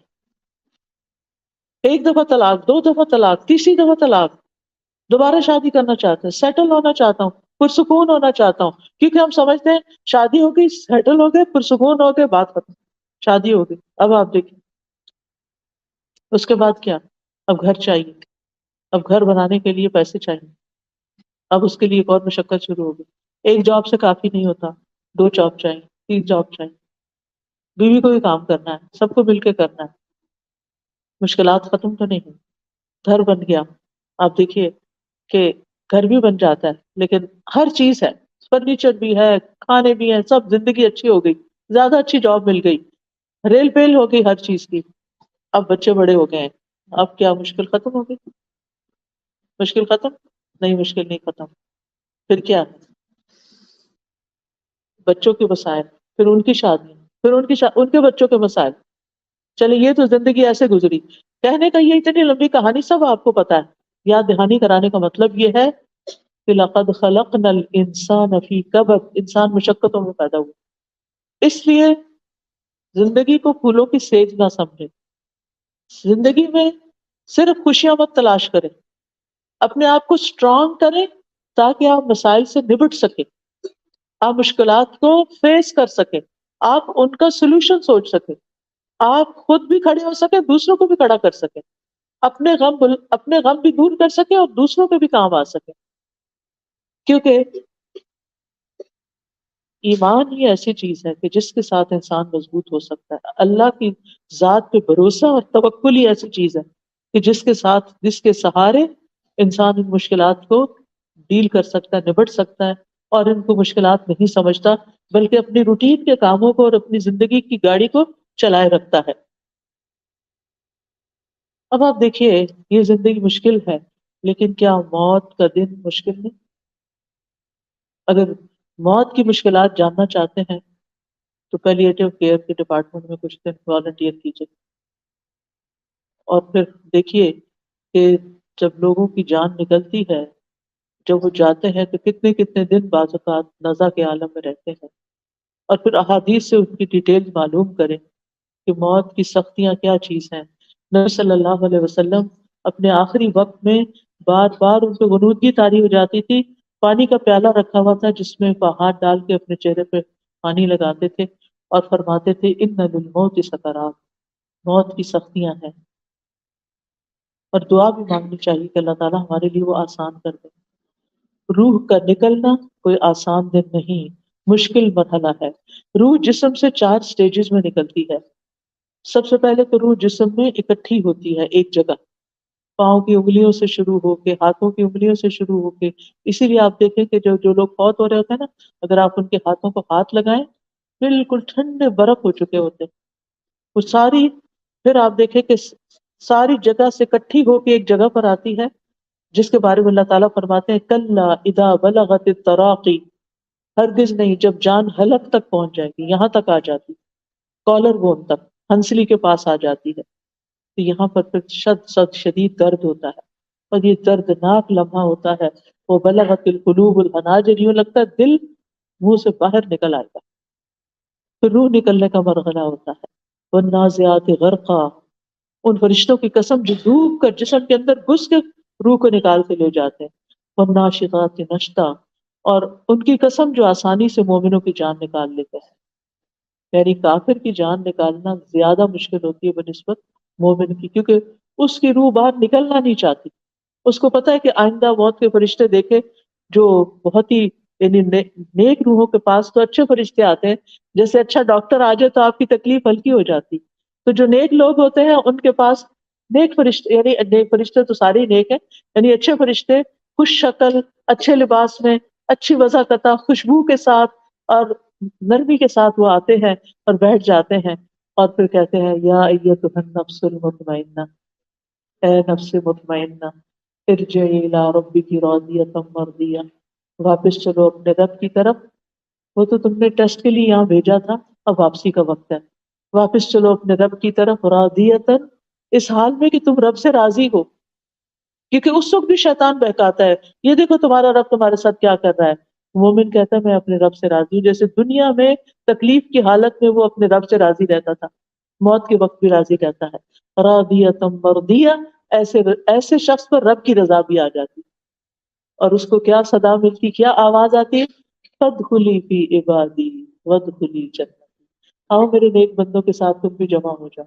ایک دفعہ طلاق، دو دفعہ طلاق، تیسری دفعہ طلاق. دوبارہ شادی کرنا چاہتے ہیں، سیٹل ہونا چاہتا ہوں، پرسکون ہونا چاہتا ہوں، کیونکہ ہم سمجھتے ہیں شادی ہو گئی، سیٹل ہو گئے، پرسکون ہو گئے، بات ختم. شادی ہو گئی. اب آپ دیکھیں اس کے بعد کیا؟ اب گھر چاہیے، اب گھر بنانے کے لیے پیسے چاہیے، اب اس کے لیے ایک اور مشقت شروع ہوگی. ایک جاب سے کافی نہیں ہوتا، دو جاب چاہیے، تین جاب چاہیے. بیوی کو بھی کام کرنا ہے، سب کو مل کے کرنا ہے. مشکلات ختم تو نہیں. گھر بن گیا، آپ دیکھیے کہ گھر بھی بن جاتا ہے لیکن ہر چیز ہے، فرنیچر بھی ہے، کھانے بھی ہیں، سب، زندگی اچھی ہو گئی، زیادہ اچھی جاب مل گئی، ریل پیل ہو گئی ہر چیز کی. اب بچے بڑے ہو گئے ہیں، اب کیا مشکل ختم ہو گئی؟ مشکل ختم؟ نہیں، مشکل نہیں ختم. پھر کیا؟ بچوں کے مسائل، پھر ان کی شادی، پھر ان کے بچوں کے مسائل. چلے یہ تو زندگی ایسے گزری. کہنے کا یہ اتنی لمبی کہانی سب آپ کو پتا ہے. یاد دہانی کرانے کا مطلب یہ ہے کہ لقد خلقنا الانسان فی کبد، انسان مشقتوں میں پیدا ہوا. اس لیے زندگی کو پھولوں کی سیج نہ سمجھے. زندگی میں صرف خوشیاں مت تلاش کریں، اپنے آپ کو اسٹرانگ کریں تاکہ آپ مسائل سے نبٹ سکیں، آپ مشکلات کو فیس کر سکیں، آپ ان کا سولوشن سوچ سکیں، آپ خود بھی کھڑے ہو سکیں، دوسروں کو بھی کھڑا کر سکیں، اپنے غم بھی دور کر سکیں اور دوسروں کے بھی کام آ سکیں. کیونکہ ایمان ہی ایسی چیز ہے کہ جس کے ساتھ انسان مضبوط ہو سکتا ہے. اللہ کی ذات پہ بھروسہ اور توکل ہی ایسی چیز ہے کہ جس کے سہارے انسان ان مشکلات کو ڈیل کر سکتا ہے، نبٹ سکتا ہے، اور ان کو مشکلات نہیں سمجھتا بلکہ اپنی روٹین کے کاموں کو اور اپنی زندگی کی گاڑی کو چلائے رکھتا ہے. اب آپ دیکھیے یہ زندگی مشکل ہے لیکن کیا موت کا دن مشکل نہیں؟ اگر موت کی مشکلات جاننا چاہتے ہیں تو پیلیٹیو کیئر کے ڈپارٹمنٹ میں کچھ دن والنٹیئر کیجیے، اور پھر دیکھیے کہ جب لوگوں کی جان نکلتی ہے، جب وہ جاتے ہیں تو کتنے کتنے دن بعض اوقات نزا کے عالم میں رہتے ہیں. اور پھر احادیث سے ان کی ڈیٹیل معلوم کریں کہ موت کی سختیاں کیا چیز ہیں. نبی صلی اللہ علیہ وسلم اپنے آخری وقت میں بار بار ان کو غنودگی طاری ہو جاتی تھی، پانی کا پیالہ رکھا ہوا تھا جس میں وہ ہاتھ ڈال کے اپنے چہرے پہ پانی لگاتے تھے اور فرماتے تھے ان للموت سکرات، موت کی سختیاں ہیں. اور دعا بھی مانگنی چاہیے کہ اللہ تعالیٰ ہمارے لیے وہ آسان کر دے. روح کا نکلنا کوئی آسان دن نہیں، مشکل مرحلہ ہے. روح جسم سے 4 سٹیجز میں نکلتی ہے. سب سے پہلے تو روح جسم میں اکٹھی ہوتی ہے ایک جگہ، پاؤں کی انگلیوں سے شروع ہو کے، ہاتھوں کی انگلیوں سے شروع ہو کے. اسی لیے آپ دیکھیں کہ جو لوگ فوت ہو رہے ہوتے ہیں نا، اگر آپ ان کے ہاتھوں کو ہاتھ لگائیں بالکل ٹھنڈے برف ہو چکے ہوتے ہیں وہ ساری. پھر آپ دیکھیں کہ ساری جگہ سے اکٹھی ہو کے ایک جگہ پر آتی ہے جس کے بارے میں اللہ تعالیٰ فرماتے ہیں کلا اذا بلغت التراقی، ہرگز نہیں، جب جان حلق تک پہنچ جائے گی، یہاں تک آ جاتی، کالر بون تک، ہنسلی کے پاس آ جاتی ہے، تو یہاں پر پھر شدید درد ہوتا ہے اور یہ دردناک لمحہ ہوتا ہے. وہ بلغت القلوب الحناجر، یوں لگتا ہے دل منہ سے باہر نکل آئے گا. پھر روح نکلنے کا مرحلہ ہوتا ہے والنازعات غرقا، ان فرشتوں کی قسم جو ڈوب کر جسم کے اندر گھس کے روح کو نکال کے لے جاتے ہیں. والناشطات نشطا، اور ان کی قسم جو آسانی سے مومنوں کی جان نکال لیتے ہیں. یعنی کافر کی جان نکالنا زیادہ مشکل ہوتی ہے بنسبت مومن کی، کیونکہ اس کی روح باہر نکلنا نہیں چاہتی. اس کو پتا ہے کہ آئندہ موت کے فرشتے دیکھے جو بہت ہی یعنی نیک روحوں کے پاس تو اچھے فرشتے آتے ہیں، جیسے اچھا ڈاکٹر آ جائے تو آپ کی تکلیف ہلکی ہو جاتی. تو جو نیک لوگ ہوتے ہیں ان کے پاس نیک فرشتے، یعنی نیک فرشتے تو سارے ہی نیک ہیں، یعنی اچھے فرشتے خوش شکل، اچھے لباس میں، اچھی وضاحت، خوشبو کے ساتھ اور نرمی کے ساتھ وہ آتے ہیں اور بیٹھ جاتے ہیں اور پھر کہتے ہیں یا ایتھا النفس المطمئنہ، اے نفس مطمئنہ ارجعی الی ربک راضیۃ مرضیہ، واپس چلو اپنے رب کی طرف. وہ تو تم نے ٹیسٹ کے لیے یہاں بھیجا تھا، اب واپسی کا وقت ہے. واپس چلو اپنے رب کی طرف راضیۃ، اس حال میں کہ تم رب سے راضی ہو. کیونکہ اس وقت بھی شیطان بہکاتا ہے، یہ دیکھو تمہارا رب تمہارے ساتھ کیا کر رہا ہے. مومن کہتا ہے میں اپنے رب سے راضی ہوں، جیسے دنیا میں تکلیف کی حالت میں وہ اپنے رب سے راضی رہتا تھا، موت کے وقت بھی راضی رہتا ہے. راضیۃ مرضیہ، ایسے ایسے شخص پر رب کی رضا بھی آ جاتی، اور اس کو کیا صدا ملتی، کیا آواز آتی ہے، فادخلی فی عبادی وادخلی جنتی، آؤ میرے نیک بندوں کے ساتھ تم بھی جمع ہو جاؤ،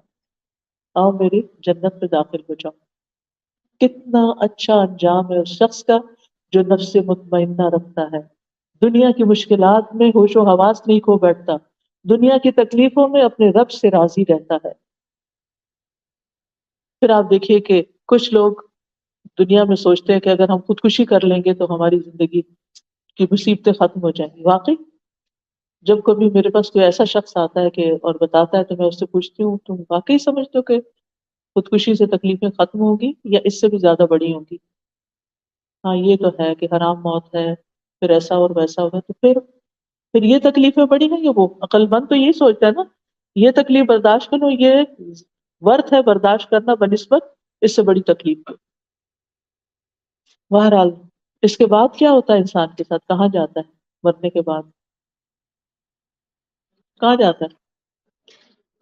آؤ میری جنت میں داخل ہو جاؤ. کتنا اچھا انجام ہے اس شخص کا جو نفس مطمئنہ رکھتا ہے، دنیا کی مشکلات میں ہوش و حواس نہیں کھو بیٹھتا، دنیا کی تکلیفوں میں اپنے رب سے راضی رہتا ہے. پھر آپ دیکھیے کہ کچھ لوگ دنیا میں سوچتے ہیں کہ اگر ہم خودکشی کر لیں گے تو ہماری زندگی کی مصیبتیں ختم ہو جائیں گی. واقعی جب کبھی میرے پاس کوئی ایسا شخص آتا ہے کہ اور بتاتا ہے تو میں اس سے پوچھتی ہوں تم واقعی سمجھتے ہو کہ خودکشی سے تکلیفیں ختم ہوگی یا اس سے بھی زیادہ بڑی ہوں گی؟ ہاں یہ تو ہے کہ حرام موت ہے، پھر ایسا اور ویسا ہوگا، تو پھر یہ تکلیفیں بڑی نہیں ہے. وہ عقل مند تو یہی سوچتا ہے نا، یہ تکلیف برداشت کرو، یہ ورتھ ہے برداشت کرنا بنسبت اس سے بڑی تکلیف کی. بہرحال اس کے بعد کیا ہوتا ہے انسان کے ساتھ، کہاں جاتا ہے مرنے کے بعد؟ کہاں جاتا ہے؟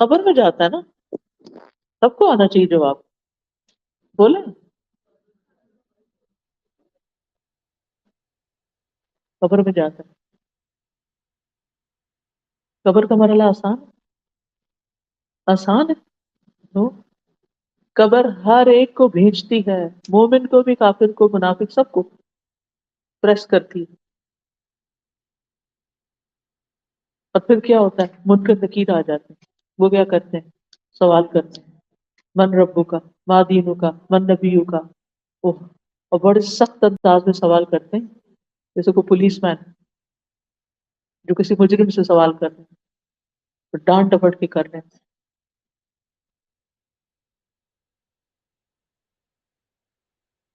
قبر میں جاتا ہے نا. سب کو آنا چاہیے جواب، بولیں. قبر میں جاتا ہے. قبر کا مرحلہ آسان آسان ہے؟ نو. قبر ہر ایک کو بھیجتی ہے، مومن کو بھی، کافر کو، منافق، سب کو پریس کرتی ہے. اور پھر کیا ہوتا ہے، منکر نکیر آ جاتے ہیں. وہ کیا کرتے ہیں؟ سوال کرتے ہیں من ربو کا، ما دینو کا، من نبیو کا. اوہ، اور بڑے سخت انداز میں سوال کرتے ہیں، جیسے کوئی پولیس مین جو کسی مجرم سے سوال کر رہے ہیں، تو ڈانٹ ڈپٹ کے کر رہے ہیں.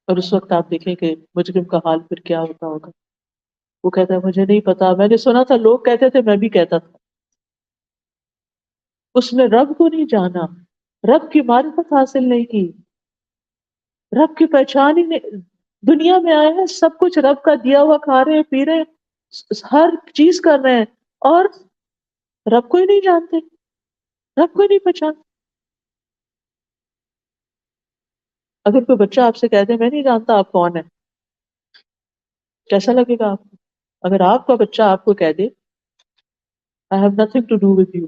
اور اس وقت آپ دیکھیں کہ مجرم کا حال پھر کیا ہوتا ہوگا. وہ کہتا ہے مجھے نہیں پتا، میں نے سنا تھا، لوگ کہتے تھے، میں بھی کہتا تھا. اس نے رب کو نہیں جانا، رب کی معرفت حاصل نہیں کی، رب کی پہچان ہی نہیں. دنیا میں آئے ہیں، سب کچھ رب کا دیا ہوا کھا رہے ہیں، پی رہے ہیں، ہر چیز کر رہے ہیں، اور رب کو ہی نہیں جانتے، رب کو ہی نہیں پہچانتے. اگر کوئی بچہ آپ سے کہہ دے میں نہیں جانتا آپ کون ہے، کیسا لگے گا آپ کو؟ اگر آپ کا بچہ آپ کو کہہ دے I have nothing to do with you,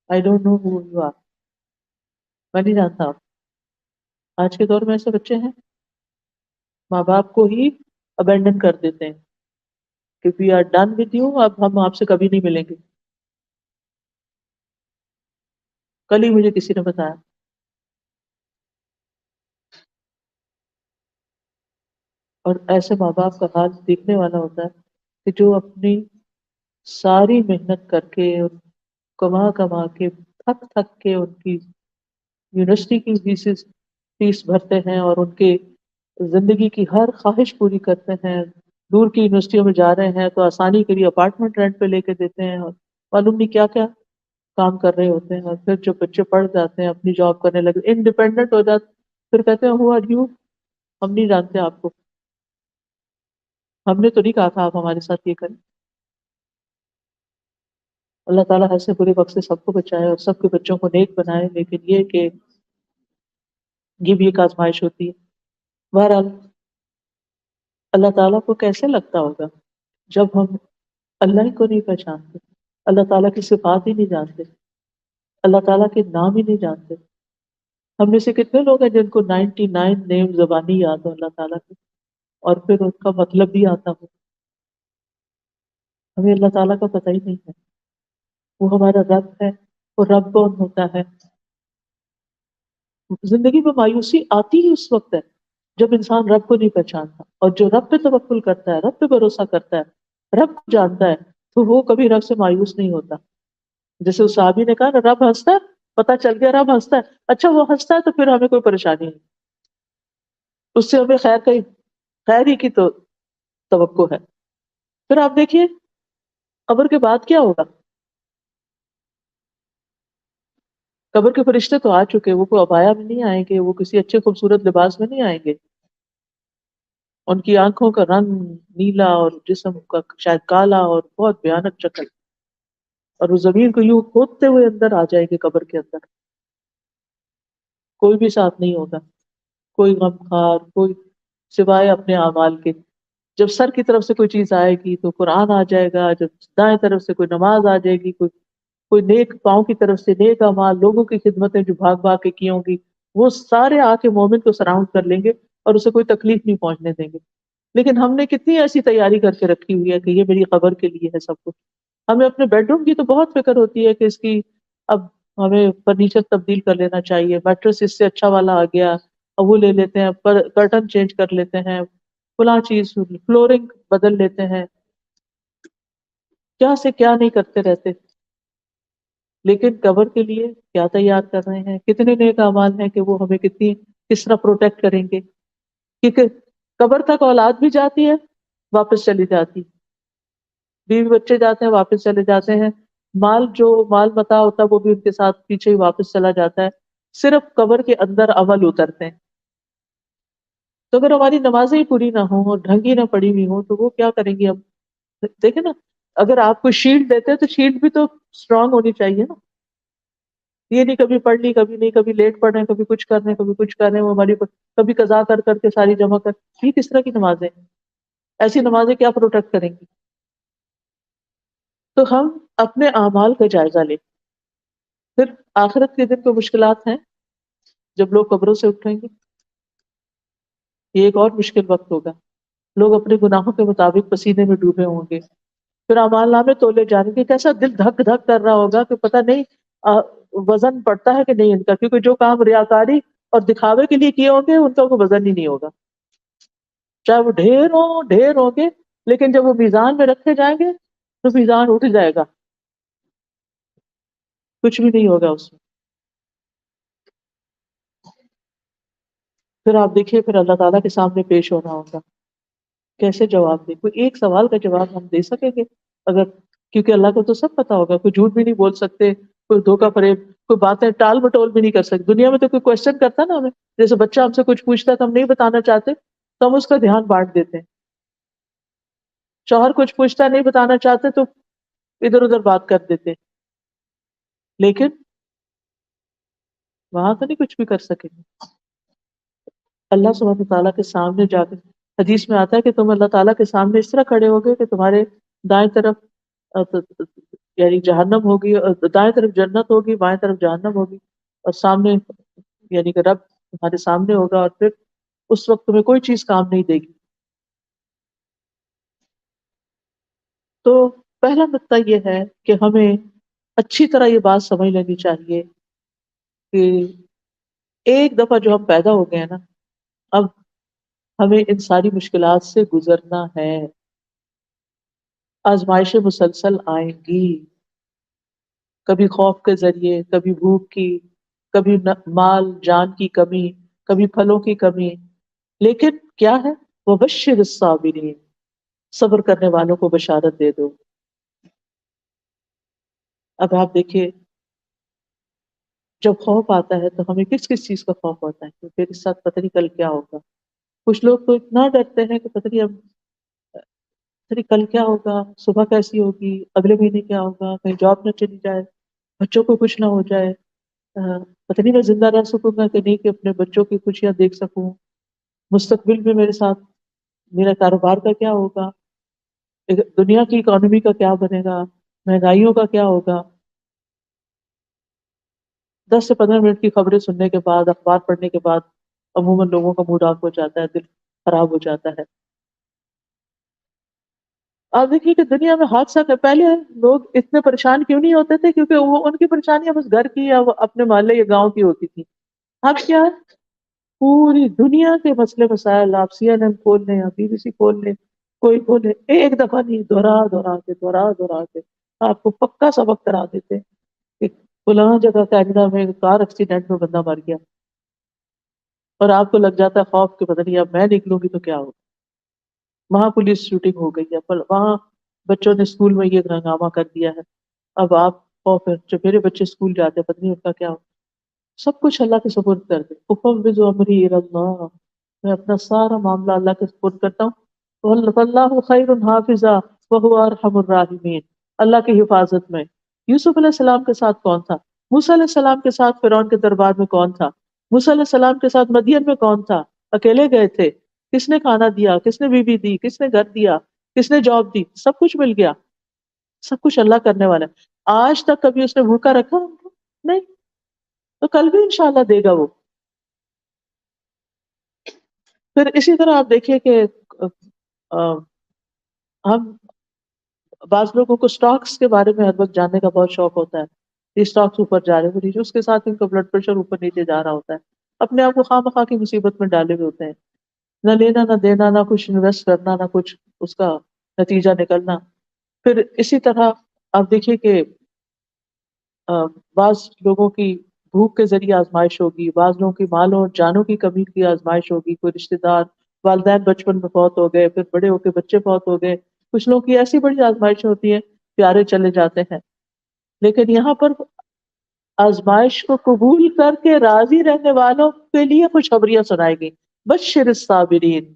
I don't know who you are، میں نہیں جانتا آپ. آج کے دور میں ایسے بچے ہیں، ماں باپ کو ہی ابینڈن کر دیتے ہیں کہ we are done with you، اب ہم آپ سے کبھی نہیں ملیں گے. کل ہی مجھے کسی نے بتایا. اور ایسے ماں باپ کا حال دیکھنے والا ہوتا ہے کہ جو اپنی ساری محنت کر کے، کما کما کے، تھک تھک کے ان کی یونیورسٹی کی فیس بھرتے ہیں اور ان کے زندگی کی ہر خواہش پوری کرتے ہیں. دور کی یونیورسٹیوں میں جا رہے ہیں تو آسانی کے لیے اپارٹمنٹ رینٹ پہ لے کے دیتے ہیں، اور معلوم نہیں کیا کیا کام کر رہے ہوتے ہیں. اور پھر جو بچے پڑھ جاتے ہیں، اپنی جاب کرنے لگے، انڈیپینڈنٹ ہو جاتے، پھر کہتے ہیں ہو آر یو، ہم نہیں جانتے آپ کو، ہم نے تو نہیں کہا تھا آپ ہمارے ساتھ یہ کریں. اللہ تعالیٰ ایسے برے وقت سے سب کو بچائے اور سب کے بچوں کو نیک بنائے. لیکن یہ کہ یہ بھی ایک آزمائش ہوتی ہے. بہرحال اللہ تعالیٰ کو کیسے لگتا ہوگا جب ہم اللہ کو نہیں پہچانتے. اللہ تعالیٰ کی صفات ہی نہیں جانتے، اللہ تعالیٰ کے نام ہی نہیں جانتے. ہم میں سے کتنے لوگ ہیں جن کو 99 نیم زبانی یاد ہو اللہ تعالیٰ کے، اور پھر ان کا مطلب بھی آتا ہو؟ ہمیں اللہ تعالیٰ کا پتہ ہی نہیں ہے. وہ ہمارا رب ہے. وہ رب کون ہوتا ہے؟ زندگی میں مایوسی آتی ہی اس وقت ہے جب انسان رب کو نہیں پہچانتا، اور جو رب پہ توکل کرتا ہے، رب پہ بھروسہ کرتا ہے، رب کو جانتا ہے، تو وہ کبھی رب سے مایوس نہیں ہوتا. جیسے اس صحابی نے کہا نا، رب ہنستا ہے، پتا چل گیا رب ہنستا ہے، اچھا وہ ہنستا ہے تو پھر ہمیں کوئی پریشانی نہیں، اس سے ہمیں خیر ہی کی تو توقع ہے. پھر آپ دیکھیے قبر کے بعد کیا ہوگا. قبر کے فرشتے تو آ چکے، وہ کوئی ابایا میں نہیں آئیں گے، وہ کسی اچھے خوبصورت لباس میں نہیں آئیں گے. ان کی آنکھوں کا رنگ نیلا اور جسم کا شاید کالا اور بہت بھیانک شکل، اور وہ زمین کو یوں کھودتے ہوئے اندر آ جائے گے قبر کے اندر. کوئی بھی ساتھ نہیں ہوگا، کوئی غمخوار، کوئی سوائے اپنے اعمال کے. جب سر کی طرف سے کوئی چیز آئے گی تو قرآن آ جائے گا، جب دائیں طرف سے کوئی نماز آ جائے گی، کوئی نیک پاؤں کی طرف سے نیک اعمال، لوگوں کی خدمتیں جو بھاگ بھاگ کے کی ہوں گی، وہ سارے آ کے مومن کو سراؤنڈ کر لیں گے اور اسے کوئی تکلیف نہیں پہنچنے دیں گے. لیکن ہم نے کتنی ایسی تیاری کر کے رکھی ہوئی ہے کہ یہ میری قبر کے لیے ہے سب کچھ. ہمیں اپنے بیڈ روم کی تو بہت فکر ہوتی ہے کہ اس کی اب ہمیں فرنیچر تبدیل کر لینا چاہیے، میٹرس اس سے اچھا والا آ گیا، اب وہ لے لیتے ہیں، کرٹن چینج کر لیتے ہیں، فلاں چیز فلورنگ بدل لیتے ہیں، کیا سے کیا نہیں کرتے رہتے. لیکن قبر کے لیے کیا تیار کر رہے ہیں؟ کتنے نیک اعمال ہیں کہ وہ ہمیں کس طرح پروٹیکٹ کریں گے. کیونکہ قبر تک اولاد بھی جاتی ہے، واپس چلی جاتی، بیوی بچے جاتے ہیں واپس چلے جاتے ہیں، مال متاع ہوتا ہے وہ بھی ان کے ساتھ پیچھے ہی واپس چلا جاتا ہے. صرف قبر کے اندر عمل اترتے ہیں. تو اگر ہماری نمازیں ہی پوری نہ ہوں اور ڈھنگ ہی نہ پڑی ہوئی ہوں تو وہ کیا کریں گی. اب دیکھیں نا، اگر آپ کو شیلڈ دیتے ہیں تو شیلڈ بھی تو اسٹرانگ ہونی چاہیے نا. یہ نہیں کبھی پڑھ لی، کبھی نہیں، کبھی لیٹ پڑھ رہے ہیں، کبھی کچھ کر رہے ہیں، کبھی کچھ کر رہے ہیں، وہ ہماری کبھی قضا کر کر کے ساری جمع کر. یہ کس طرح کی نمازیں ہیں؟ ایسی نمازیں کیا پروٹیکٹ کریں گی؟ تو ہم اپنے اعمال کا جائزہ لیں. پھر آخرت کے دن کو مشکلات ہیں جب لوگ قبروں سے اٹھیں گے. یہ ایک اور مشکل وقت ہوگا. لوگ اپنے گناہوں کے مطابق پسینے میں ڈوبے ہوں گے. پھر اعمال نامے تولے جانے کے، کیسا دل دھک دھک کر رہا ہوگا کہ پتہ نہیں وزن پڑتا ہے کہ نہیں ان کا، کیونکہ جو کام ریاکاری اور دکھاوے کے لیے کیے ہوں گے ان کا کوئی وزن ہی نہیں ہوگا. چاہے وہ ڈھیر ہوں گے، لیکن جب وہ میزان میں رکھے جائیں گے تو میزان اٹھ جائے گا، کچھ بھی نہیں ہوگا اس میں. پھر آپ دیکھیے، پھر اللہ تعالیٰ کے سامنے پیش ہونا ہوگا. کیسے جواب دیں؟ کوئی ایک سوال کا جواب ہم دے سکیں گے اگر، کیونکہ اللہ کو تو سب پتا ہوگا. کوئی جھوٹ بھی نہیں بول سکتے، کوئی دھوکہ فریب، کوئی باتیں ٹال مٹول بھی نہیں کر سکتے. دنیا میں تو کوئی کوشچن کرتا نا ہمیں، جیسے بچہ ہم سے کچھ پوچھتا ہے تو ہم نہیں بتانا چاہتے تو ہم اس کا دھیان بانٹ دیتے ہیں. شوہر کچھ پوچھتا ہے نہیں بتانا چاہتے تو ادھر ادھر بات کر دیتے ہیں. لیکن وہاں تو نہیں کچھ بھی کر سکیں گے. اللہ سبحانہ تعالیٰ کے سامنے جا کے، حدیث میں آتا ہے کہ تم اللہ تعالیٰ کے سامنے اس طرح کھڑے ہوگے کہ تمہارے دائیں طرف یعنی جہنم ہوگی، اور دائیں طرف جنت ہوگی، بائیں طرف جہنم ہوگی، اور سامنے یعنی کہ رب تمہارے سامنے ہوگا. اور پھر اس وقت تمہیں کوئی چیز کام نہیں دے گی. تو پہلا نقطہ یہ ہے کہ ہمیں اچھی طرح یہ بات سمجھ لینی چاہیے کہ ایک دفعہ جو ہم پیدا ہو گئے ہیں نا، اب ہمیں ان ساری مشکلات سے گزرنا ہے. آزمائشیں مسلسل آئیں گی، کبھی خوف کے ذریعے، کبھی بھوک کی، کبھی مال جان کی کمی، کبھی پھلوں کی کمی. لیکن کیا ہے؟ وبشر الصابرین، صبر کرنے والوں کو بشارت دے دو. اب آپ دیکھیے، جب خوف آتا ہے تو ہمیں کس کس چیز کا خوف ہوتا ہے کہ میرے ساتھ پتہ نہیں کل کیا ہوگا. کچھ لوگ تو اتنا ڈرتے ہیں کہ پتہ نہیں اب پتہ نہیں کل کیا ہوگا، صبح کیسی ہوگی، اگلے مہینے کیا ہوگا، کہیں جاب نہ چلی جائے، بچوں کو کچھ نہ ہو جائے، پتہ نہیں میں زندہ رہ سکوں گا کہ نہیں، کہ اپنے بچوں کی خوشیاں دیکھ سکوں، مستقبل میں میرے ساتھ میرا کاروبار کا کیا ہوگا، دنیا کی اکانومی کا کیا بنے گا، مہنگائیوں کا کیا ہوگا؟ 10 سے 15 منٹ کی خبریں سننے کے بعد، اخبار پڑھنے کے بعد عموماً لوگوں کا موڈ آف ہو جاتا ہے، دل خراب ہو جاتا ہے۔ آپ دیکھیے کہ دنیا میں حادثات ہے، پہلے لوگ اتنے پریشان کیوں نہیں ہوتے تھے؟ کیونکہ وہ ان کی پریشانیاں بس گھر کی یا وہ اپنے محلے یا گاؤں کی ہوتی تھی۔ اب کیا ہے؟ پوری دنیا کے مسئلے مسائل آپ سی این این کھول لیں یا بی بی سی کھول لیں، کوئی کھولے، ایک دفعہ نہیں، دوہرا کے آپ کو پکا سبق کرا دیتے کہ فلاں جگہ کینیڈا میں کار ایکسیڈنٹ میں بندہ مر گیا، اور آپ کو لگ جاتا ہے خوف کہ پتہ نہیں اب میں نکلوں گی تو کیا ہوگا۔ وہاں پولیس شوٹنگ ہو گئی ہے، پر وہاں بچوں نے اسکول میں یہ ہنگامہ کر دیا ہے، اب آپ خوف ہے جو میرے بچے اسکول جاتے ہیں پتہ نہیں ان کا کیا ہوگا۔ سب کچھ اللہ کے سپرد کر دے، افوض امری الی اللہ، میں اپنا سارا معاملہ اللہ کے سپرد کرتا ہوں، واللہ خیر حافظا وہو ارحم الراحمین۔ اللہ کی حفاظت میں یوسف علیہ السلام کے ساتھ کون تھا؟ موسیٰ علیہ السلام کے ساتھ فرعون کے دربار میں کون تھا؟ موسیٰ علیہ السلام کے ساتھ مدین میں کون تھا؟ اکیلے گئے تھے، کس نے کھانا دیا، کس نے بیوی دی، کس نے گھر دیا، کس نے جاب دی، سب کچھ مل گیا۔ سب کچھ اللہ کرنے والا ہے۔ آج تک کبھی اس نے بھوکا رکھا ہم کو؟ نہیں، تو کل بھی انشاءاللہ دے گا وہ۔ پھر اسی طرح آپ دیکھیے کہ آ، ہم بعض لوگوں کو سٹاکس کے بارے میں ہر وقت جاننے کا بہت شوق ہوتا ہے، یہ سٹاکس اوپر جا رہے ہیں نیچے، اس کے ساتھ ان کا بلڈ پریشر اوپر نیچے جا رہا ہوتا ہے، اپنے آپ کو خواہ مخواہ کی مصیبت میں ڈالے ہوئے ہوتے ہیں، نہ لینا نہ دینا، نہ کچھ انویسٹ کرنا، نہ کچھ اس کا نتیجہ نکلنا۔ پھر اسی طرح آپ دیکھیے کہ بعض لوگوں کی بھوک کے ذریعے آزمائش ہوگی، بعض لوگوں کی مالوں اور جانوں کی کمی کی آزمائش ہوگی، کوئی رشتہ دار والدین بچپن میں فوت ہو گئے، پھر بڑے ہو کے بچے فوت ہو گئے، کچھ لوگوں کی ایسی بڑی آزمائشیں ہوتی ہیں، پیارے چلے جاتے ہیں۔ لیکن یہاں پر آزمائش کو قبول کر کے راضی رہنے والوں کے لیے خوشخبریاں سنائے گی، بشر الصابرین۔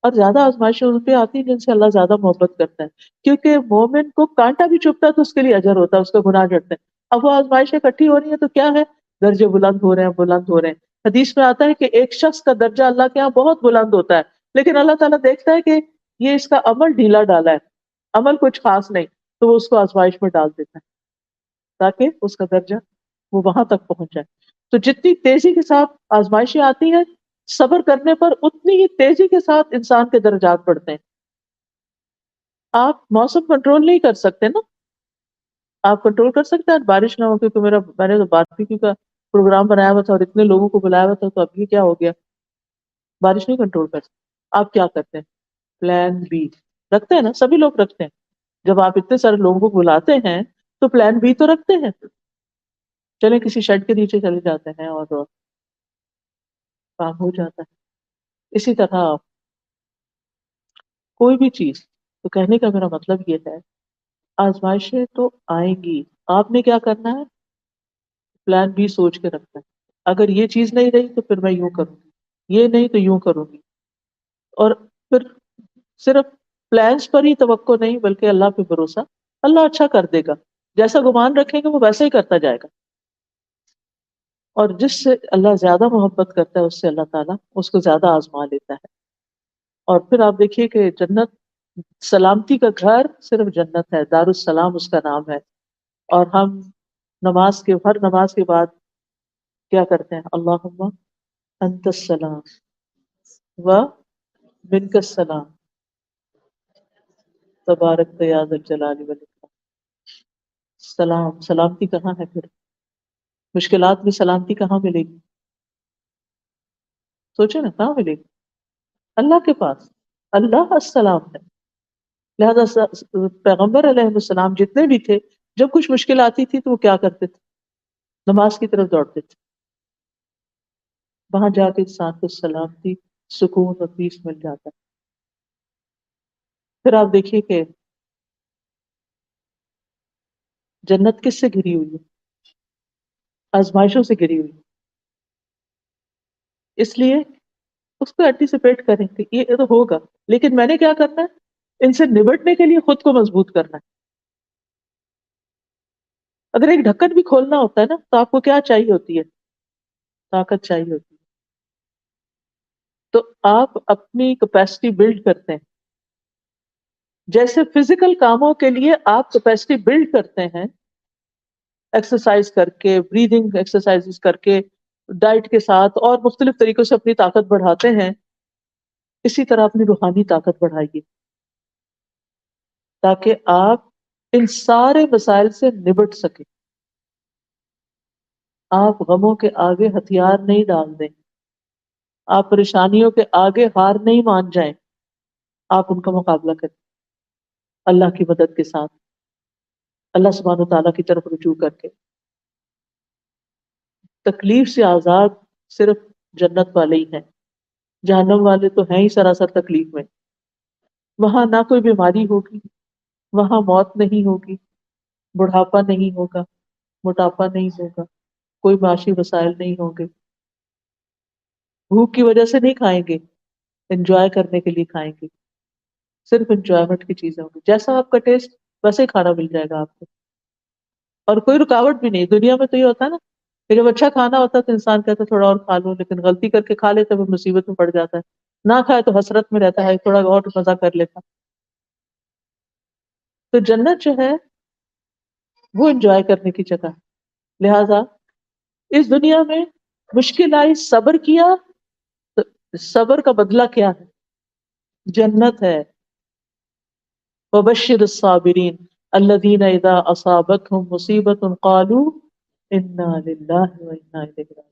اور زیادہ آزمائشیں ان پہ آتی ہیں جن سے اللہ زیادہ محبت کرتا ہے، کیونکہ مومن کو کانٹا بھی چبھتا ہے تو اس کے لیے اجر ہوتا ہے، اس کا گناہ جھڑتے ہیں۔ اب وہ آزمائشیں اکٹھی ہو رہی ہیں تو کیا ہے؟ درجے بلند ہو رہے ہیں، بلند ہو رہے ہیں۔ حدیث میں آتا ہے کہ ایک شخص کا درجہ اللہ کے ہاں بہت بلند ہوتا ہے، لیکن اللہ تعالیٰ دیکھتا ہے کہ یہ اس کا عمل ڈھیلا ڈالا ہے، عمل کچھ خاص نہیں، تو وہ اس کو آزمائش میں ڈال دیتا ہے تاکہ اس کا درجہ وہ وہاں تک پہنچ جائے۔ تو جتنی تیزی کے ساتھ آزمائشیں آتی ہیں، صبر کرنے پر اتنی ہی تیزی کے ساتھ انسان کے درجات بڑھتے ہیں۔ آپ موسم کنٹرول نہیں کر سکتے نا، آپ کنٹرول کر سکتے ہیں بارش نہ ہو، کیونکہ میں نے تو باربیکیو کا پروگرام بنایا ہوا تھا اور اتنے لوگوں کو بلایا ہوا تھا، تو اب یہ کیا ہو گیا؟ بارش نہیں کنٹرول کر سکتے۔ آپ کیا کرتے ہیں؟ پلان بی رکھتے ہیں نا، سبھی لوگ رکھتے ہیں۔ جب آپ اتنے سارے لوگوں کو بلاتے ہیں تو پلان بی تو رکھتے ہیں، چلیں کسی شیڈ کے نیچے چلے جاتے ہیں اور کام ہو جاتا ہے۔ اسی طرح کوئی بھی چیز، تو کہنے کا میرا مطلب یہ ہے، آزمائشیں تو آئیں گی، آپ نے کیا کرنا ہے؟ پلان بی سوچ کے رکھنا ہے، اگر یہ چیز نہیں رہی تو پھر میں یوں کروں گی، یہ نہیں تو یوں کروں گی۔ اور پھر صرف پلانس پر ہی توقع نہیں بلکہ اللہ پہ بھروسہ، اللہ اچھا کر دے گا، جیسا گمان رکھیں گے وہ ویسا ہی کرتا جائے گا۔ اور جس سے اللہ زیادہ محبت کرتا ہے اس سے اللہ تعالیٰ اس کو زیادہ آزما لیتا ہے۔ اور پھر آپ دیکھیے کہ جنت، سلامتی کا گھر صرف جنت ہے، دار السلام اس کا نام ہے۔ اور ہم ہر نماز کے بعد کیا کرتے ہیں؟ اللہم انت السلام و منک السلام تبارک یا ذا الجلال والاکرام۔ سلامتی کہاں ہے پھر؟ مشکلات میں سلامتی کہاں ملے گی؟ سوچے نا کہاں ملے گی؟ اللہ کے پاس، اللہ السلام ہے۔ لہذا پیغمبر علیہ السلام جتنے بھی تھے، جب کچھ مشکل آتی تھی تو وہ کیا کرتے تھے؟ نماز کی طرف دوڑتے تھے، وہاں جا کے انسان کو سلامتی، سکون اور پیس مل جاتا ہے۔ پھر آپ دیکھیے کہ جنت کس سے گھری ہوئی ہے؟ آزمائشوں سے گھری ہوئی، اس لیے اس کو اینٹیسپیٹ کریں کہ یہ تو ہوگا، لیکن میں نے کیا کرنا ہے؟ ان سے نبٹنے کے لیے خود کو مضبوط کرنا ہے۔ اگر ایک ڈھکن بھی کھولنا ہوتا ہے نا تو آپ کو کیا چاہیے ہوتی ہے؟ طاقت چاہیے ہوتی ہے۔ تو آپ اپنی کیپیسٹی بلڈ کرتے ہیں، جیسے فزیکل کاموں کے لیے آپ کیپیسٹی بلڈ کرتے ہیں ایکسرسائز کر کے، بریدنگ ایکسرسائز کر کے، ڈائٹ کے ساتھ اور مختلف طریقوں سے اپنی طاقت بڑھاتے ہیں، اسی طرح اپنی روحانی طاقت بڑھائیے تاکہ آپ ان سارے مسائل سے نبٹ سکیں. آپ غموں کے آگے ہتھیار نہیں ڈال دیں، آپ پریشانیوں کے آگے ہار نہیں مان جائیں، آپ ان کا مقابلہ کریں اللہ کی مدد کے ساتھ، اللہ سبحانہ و تعالیٰ کی طرف رجوع کر کے. تکلیف سے آزاد صرف جنت والے ہی ہیں، جہنم والے تو ہیں ہی سراسر تکلیف میں. وہاں نہ کوئی بیماری ہوگی، وہاں موت نہیں ہوگی، بڑھاپا نہیں ہوگا، موٹاپا نہیں ہوگا، کوئی معاشی وسائل نہیں ہوں گے. بھوک کی وجہ سے نہیں کھائیں گے، انجوائے کرنے کے لیے کھائیں گے، صرف انجوائمنٹ کی چیزیں ہوں گی. جیسا آپ کا ٹیسٹ ویسے ہی کھانا مل جائے گا آپ کو، اور کوئی رکاوٹ بھی نہیں. دنیا میں تو یہ ہوتا ہے نا کہ جب اچھا کھانا ہوتا ہے تو انسان کہتا ہے تھوڑا اور کھا لوں، لیکن غلطی کر کے کھا لیتا ہے وہ مصیبت میں پڑ جاتا ہے. نہ کھائے تو حسرت میں رہتا ہے تھوڑا اور مزہ کر لیتا. تو جنت جو ہے وہ انجوائے کرنے کی جگہ ہے. لہذا اس دنیا میں مشکل آئی، صبر کیا تو صبر کا بدلہ کیا ہے؟ جنت ہے. وبشر الصابرین الذین اذا اصابتهم مصیبت قالوا انا للہ وانا الیہ راجعون.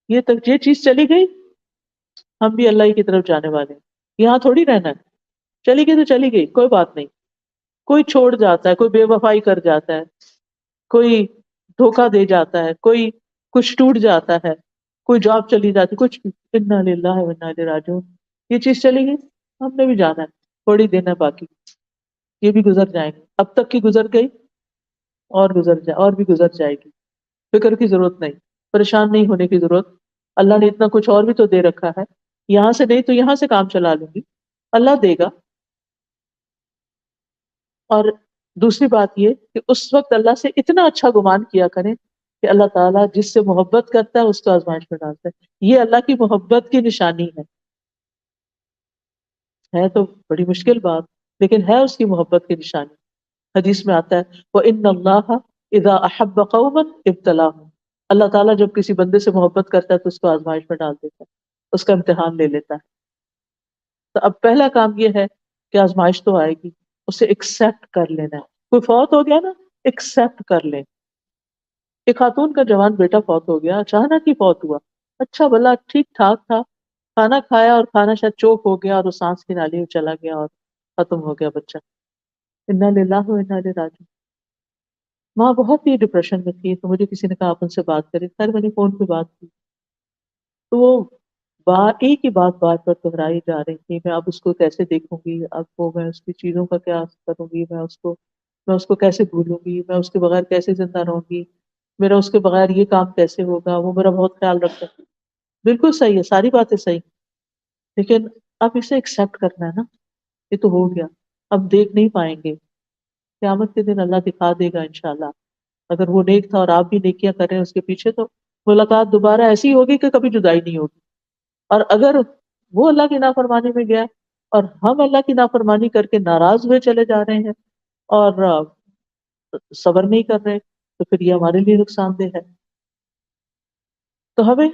یہ چیز چلی گئی، ہم بھی اللہ ہی کی طرف جانے والے ہیں. یہاں تھوڑی رہنا ہے. چلی گئی تو چلی گئی، کوئی بات نہیں. کوئی چھوڑ جاتا ہے، کوئی بے وفائی کر جاتا ہے، کوئی دھوکہ دے جاتا ہے، کوئی کچھ ٹوٹ جاتا ہے، کوئی جاب چلی جاتی، کچھ بھی. انا للہ وانا الیہ راجعون. یہ چیز چلی گئی، ہم نے بھی جانا ہے، تھوڑی دن ہے باقی، یہ بھی گزر جائیں گے. اب تک کی گزر گئی، اور بھی گزر جائے گی. فکر کی ضرورت نہیں، پریشان نہیں ہونے کی ضرورت. اللہ نے اتنا کچھ اور بھی تو دے رکھا ہے، یہاں سے نہیں تو یہاں سے کام چلا لوں گی، اللہ دے گا. اور دوسری بات یہ کہ اس وقت اللہ سے اتنا اچھا گمان کیا کریں کہ اللہ تعالیٰ جس سے محبت کرتا ہے اس کو آزمائش میں ڈالتا ہے. یہ اللہ کی محبت کی نشانی ہے تو بڑی مشکل بات، لیکن ہے اس کی محبت کی نشانی. حدیث میں آتا ہے وَإِنَّ اللَّهَ إِذَا أَحَبَّ قَوْمًا ابْتَلَاهُمْ. اللہ تعالیٰ جب کسی بندے سے محبت کرتا ہے تو اس کو آزمائش میں ڈال دیتا ہے، اس کا امتحان لے لیتا ہے. تو اب پہلا کام یہ ہے کہ آزمائش تو آئے گی، اسے ایکسپٹ کر لینا ہے. کوئی فوت ہو گیا نا، ایکسپٹ کر لیں. ایک خاتون کا جوان بیٹا فوت ہو گیا، اچانک ہی فوت ہوا. اچھا بھلا ٹھیک ٹھاک تھا، کھانا کھایا اور کھانا شاید چوک ہو گیا اور وہ سانس کی نالی میں چلا گیا اور ختم ہو گیا بچہ. انا للہ و انا الیہ راجعون. ماں بہت ہی ڈپریشن میں تھی، تو مجھے کسی نے کہا آپ ان سے بات کریں. خیر میں نے فون پہ بات کی تو وہ ایک ہی بات بار بار دہرائی جا رہی تھی. میں اب اس کو کیسے دیکھوں گی، اب وہ میں اس کی چیزوں کا کیا کروں گی، میں اس کو کیسے بھولوں گی، میں اس کے بغیر کیسے زندہ رہوں گی، میرا اس کے بغیر یہ کام کیسے ہوگا، وہ میرا بہت خیال رکھتا ہے. بالکل صحیح ہے، ساری باتیں صحیح، لیکن اب اسے ایکسپٹ کرنا ہے نا. یہ تو ہو گیا، اب دیکھ نہیں پائیں گے. قیامت کے دن اللہ دکھا دے گا انشاءاللہ. اگر وہ نیک تھا اور آپ بھی نیکیاں کر رہے ہیں اس کے پیچھے، تو ملاقات دوبارہ ایسی ہوگی کہ کبھی جدائی نہیں ہوگی. اور اگر وہ اللہ کی نافرمانی میں گیا اور ہم اللہ کی نافرمانی کر کے ناراض ہوئے چلے جا رہے ہیں اور صبر نہیں کر رہے، تو پھر یہ ہمارے لیے نقصان دہ ہے. تو ہمیں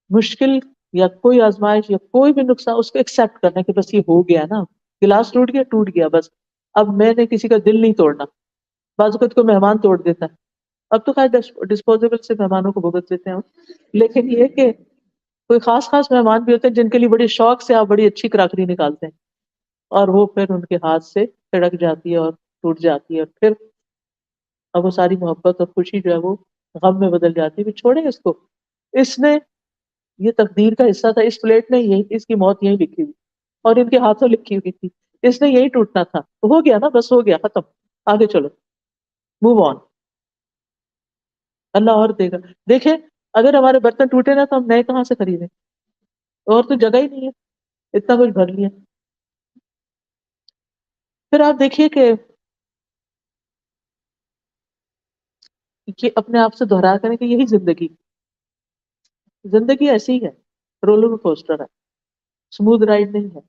مشکل یا کوئی آزمائش یا کوئی بھی نقصان اس کو ایکسپٹ کرنا کہ بس یہ ہو گیا نا، گلاس ٹوٹ گیا بس، اب میں نے کسی کا دل نہیں توڑنا. بعض اوقات کوئی مہمان توڑ دیتا ہے، اب تو خیر ڈسپوزیبل سے مہمانوں کو بھگت دیتے ہیں ہم. لیکن یہ کہ کوئی خاص مہمان بھی ہوتے ہیں جن کے لیے بڑے شوق سے آپ بڑی اچھی کراکری نکالتے ہیں اور وہ پھر ان کے ہاتھ سے سڑک جاتی ہے اور ٹوٹ جاتی ہے، اور پھر اب وہ ساری محبت اور خوشی جو ہے وہ غم میں بدل جاتی ہے. چھوڑیں اس کو، اس نے یہ تقدیر کا حصہ تھا. اس پلیٹ نے اس کی موت یہی لکھی ہوئی اور ان کے ہاتھوں لکھی ہوئی تھی. اس نے یہی ٹوٹنا تھا، ہو گیا نا، بس ہو گیا، ختم، آگے چلو، موو آن. اللہ اور دے گا. دیکھیں اگر ہمارے برتن ٹوٹے نا تو ہم نئے کہاں سے خریدیں، اور تو جگہ ہی نہیں ہے، اتنا کچھ بھر لیا. پھر آپ دیکھیے کہ یہ اپنے آپ سے دوہرا کریں کہ یہی زندگی ایسی ہی ہے، رولر کوسٹر ہے، اسموتھ رائڈ نہیں ہے.